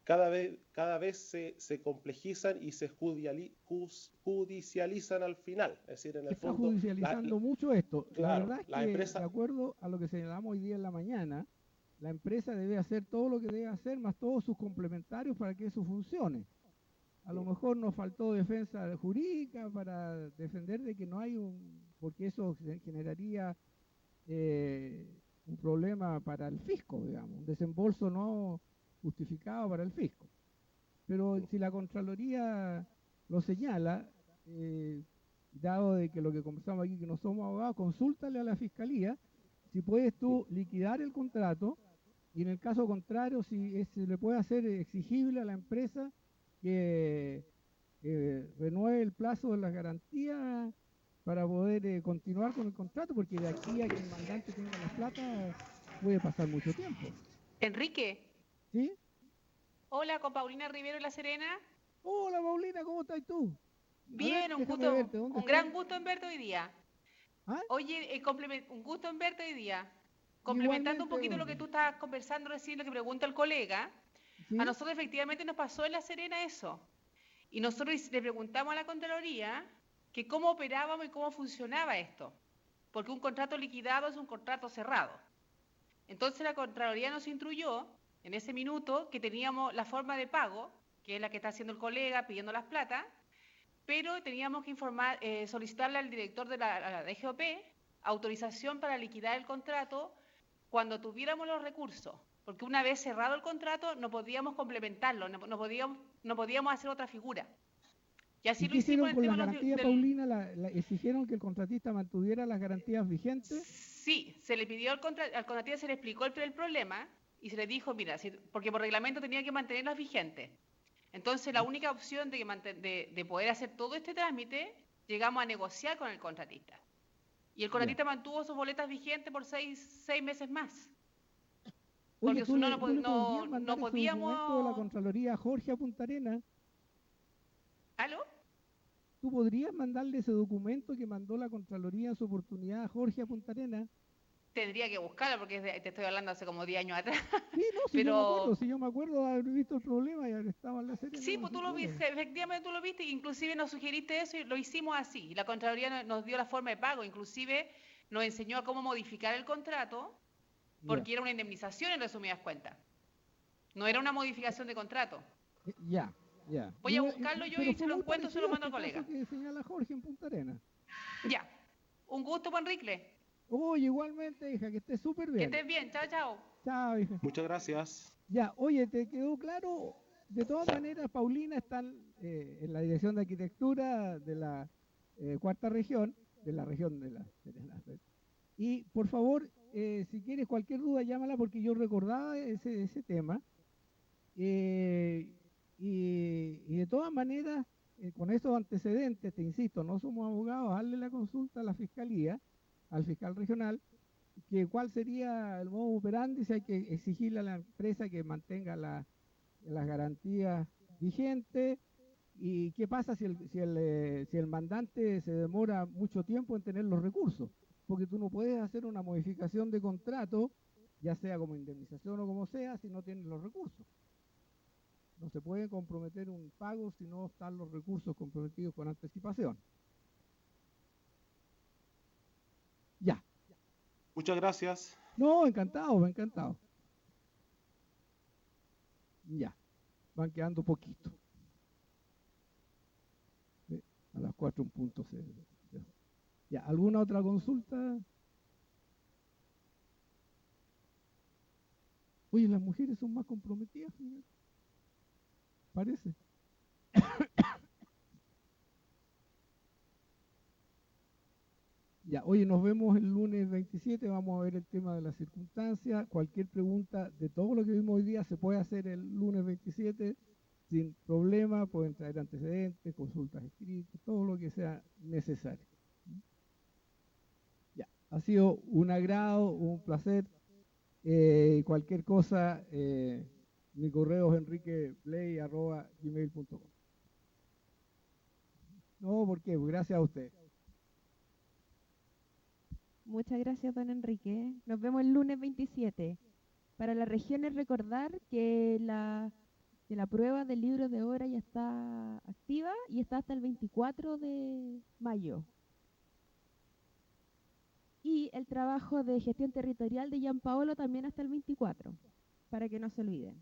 cada vez se complejizan y se judicializan al final. Es decir, en el Está fondo... judicializando mucho esto. Claro, la verdad es que, de acuerdo a lo que señalamos hoy día en la mañana, la empresa debe hacer todo lo que debe hacer, más todos sus complementarios para que eso funcione. A lo mejor nos faltó defensa jurídica para defender de que no hay porque eso generaría un problema para el fisco, digamos, un desembolso no justificado para el fisco. Pero si la Contraloría lo señala, dado de que lo que conversamos aquí, que no somos abogados, consúltale a la Fiscalía si puedes tú liquidar el contrato y en el caso contrario, si se le puede hacer exigible a la empresa que renueve el plazo de las garantías para poder continuar con el contrato, porque de aquí a que el mandante tenga la plata puede pasar mucho tiempo. Enrique. ¿Sí? Hola, con Paulina Rivero de La Serena. Hola, Paulina, ¿cómo estás tú? Bien, un gran gusto en verte hoy día. ¿Ah? Oye, un gusto en verte hoy día. Complementando un poquito lo que tú estabas conversando recién, lo que pregunta el colega. ¿Sí? A nosotros efectivamente nos pasó en La Serena eso. Y nosotros le preguntamos a la Contraloría que cómo operábamos y cómo funcionaba esto. Porque un contrato liquidado es un contrato cerrado. Entonces la Contraloría nos instruyó en ese minuto que teníamos la forma de pago, que es la que está haciendo el colega pidiendo las plata, pero teníamos que solicitarle al director de la DGOP autorización para liquidar el contrato cuando tuviéramos los recursos, porque una vez cerrado el contrato no podíamos complementarlo, no podíamos hacer otra figura. Y así lo hicimos con las garantías, Paulina? ¿Exigieron que el contratista mantuviera las garantías vigentes? Sí, se le pidió al contratista, se le explicó el problema y se le dijo, mira, porque por reglamento tenía que mantenerlas vigentes. Entonces, la única opción de poder hacer todo este trámite, llegamos a negociar con el contratista. Y el contratista mantuvo sus boletas vigentes por 6 meses más. Porque Oye, si no, no podíamos... de la Contraloría a Jorge a Punta Arenas. ¿Aló? ¿Tú podrías mandarle ese documento que mandó la Contraloría en su oportunidad a Jorge a Punta Arenas? Tendría que buscarlo porque te estoy hablando hace como 10 años atrás. Sí, no, si yo me acuerdo de haber visto el problema y haber estado en La Serena. Sí, pues tú lo viste, efectivamente tú lo viste, inclusive nos sugeriste eso y lo hicimos así. La Contraloría nos dio la forma de pago, inclusive nos enseñó a cómo modificar el contrato, porque era una indemnización en resumidas cuentas. No era una modificación de contrato. Ya. Voy a buscarlo yo y se lo encuentro, se lo mando al colega. Que señala Jorge en Punta Arenas. Ya. Un gusto, Juan Ricle. Oye, igualmente, hija, que estés súper bien. Que estés bien, chao. Chao, hija. Muchas gracias. Ya, oye, ¿te quedó claro? De todas maneras, Paulina está en la Dirección de Arquitectura de la cuarta región, de la región de La Serena. Y, por favor, si quieres cualquier duda, llámala porque yo recordaba ese tema. Y de todas maneras, con estos antecedentes, te insisto, no somos abogados, hazle la consulta a la Fiscalía, al fiscal regional, que cuál sería el modo operandi si hay que exigirle a la empresa que mantenga las garantías vigentes, y qué pasa si el mandante se demora mucho tiempo en tener los recursos, porque tú no puedes hacer una modificación de contrato, ya sea como indemnización o como sea, si no tienes los recursos. No se puede comprometer un pago si no están los recursos comprometidos con anticipación. Ya. Muchas gracias. No, encantado. Ya. Van quedando poquito. A las 4 un punto. Ya. ¿Alguna otra consulta? Oye, las mujeres son más comprometidas, fíjate. Parece. Ya, oye, nos vemos el lunes 27, vamos a ver el tema de las circunstancias. Cualquier pregunta de todo lo que vimos hoy día se puede hacer el lunes 27 sin problema, pueden traer antecedentes, consultas escritas, todo lo que sea necesario. Ya, ha sido un agrado, un placer. Cualquier cosa, mi correo es enriqueblay@gmail.com. No, ¿por qué? Gracias a usted. Muchas gracias, don Enrique. Nos vemos el lunes 27. Para las regiones, recordar que la prueba del libro de obra ya está activa y está hasta el 24 de mayo. Y el trabajo de gestión territorial de Gianpaolo también hasta el 24, para que no se olviden.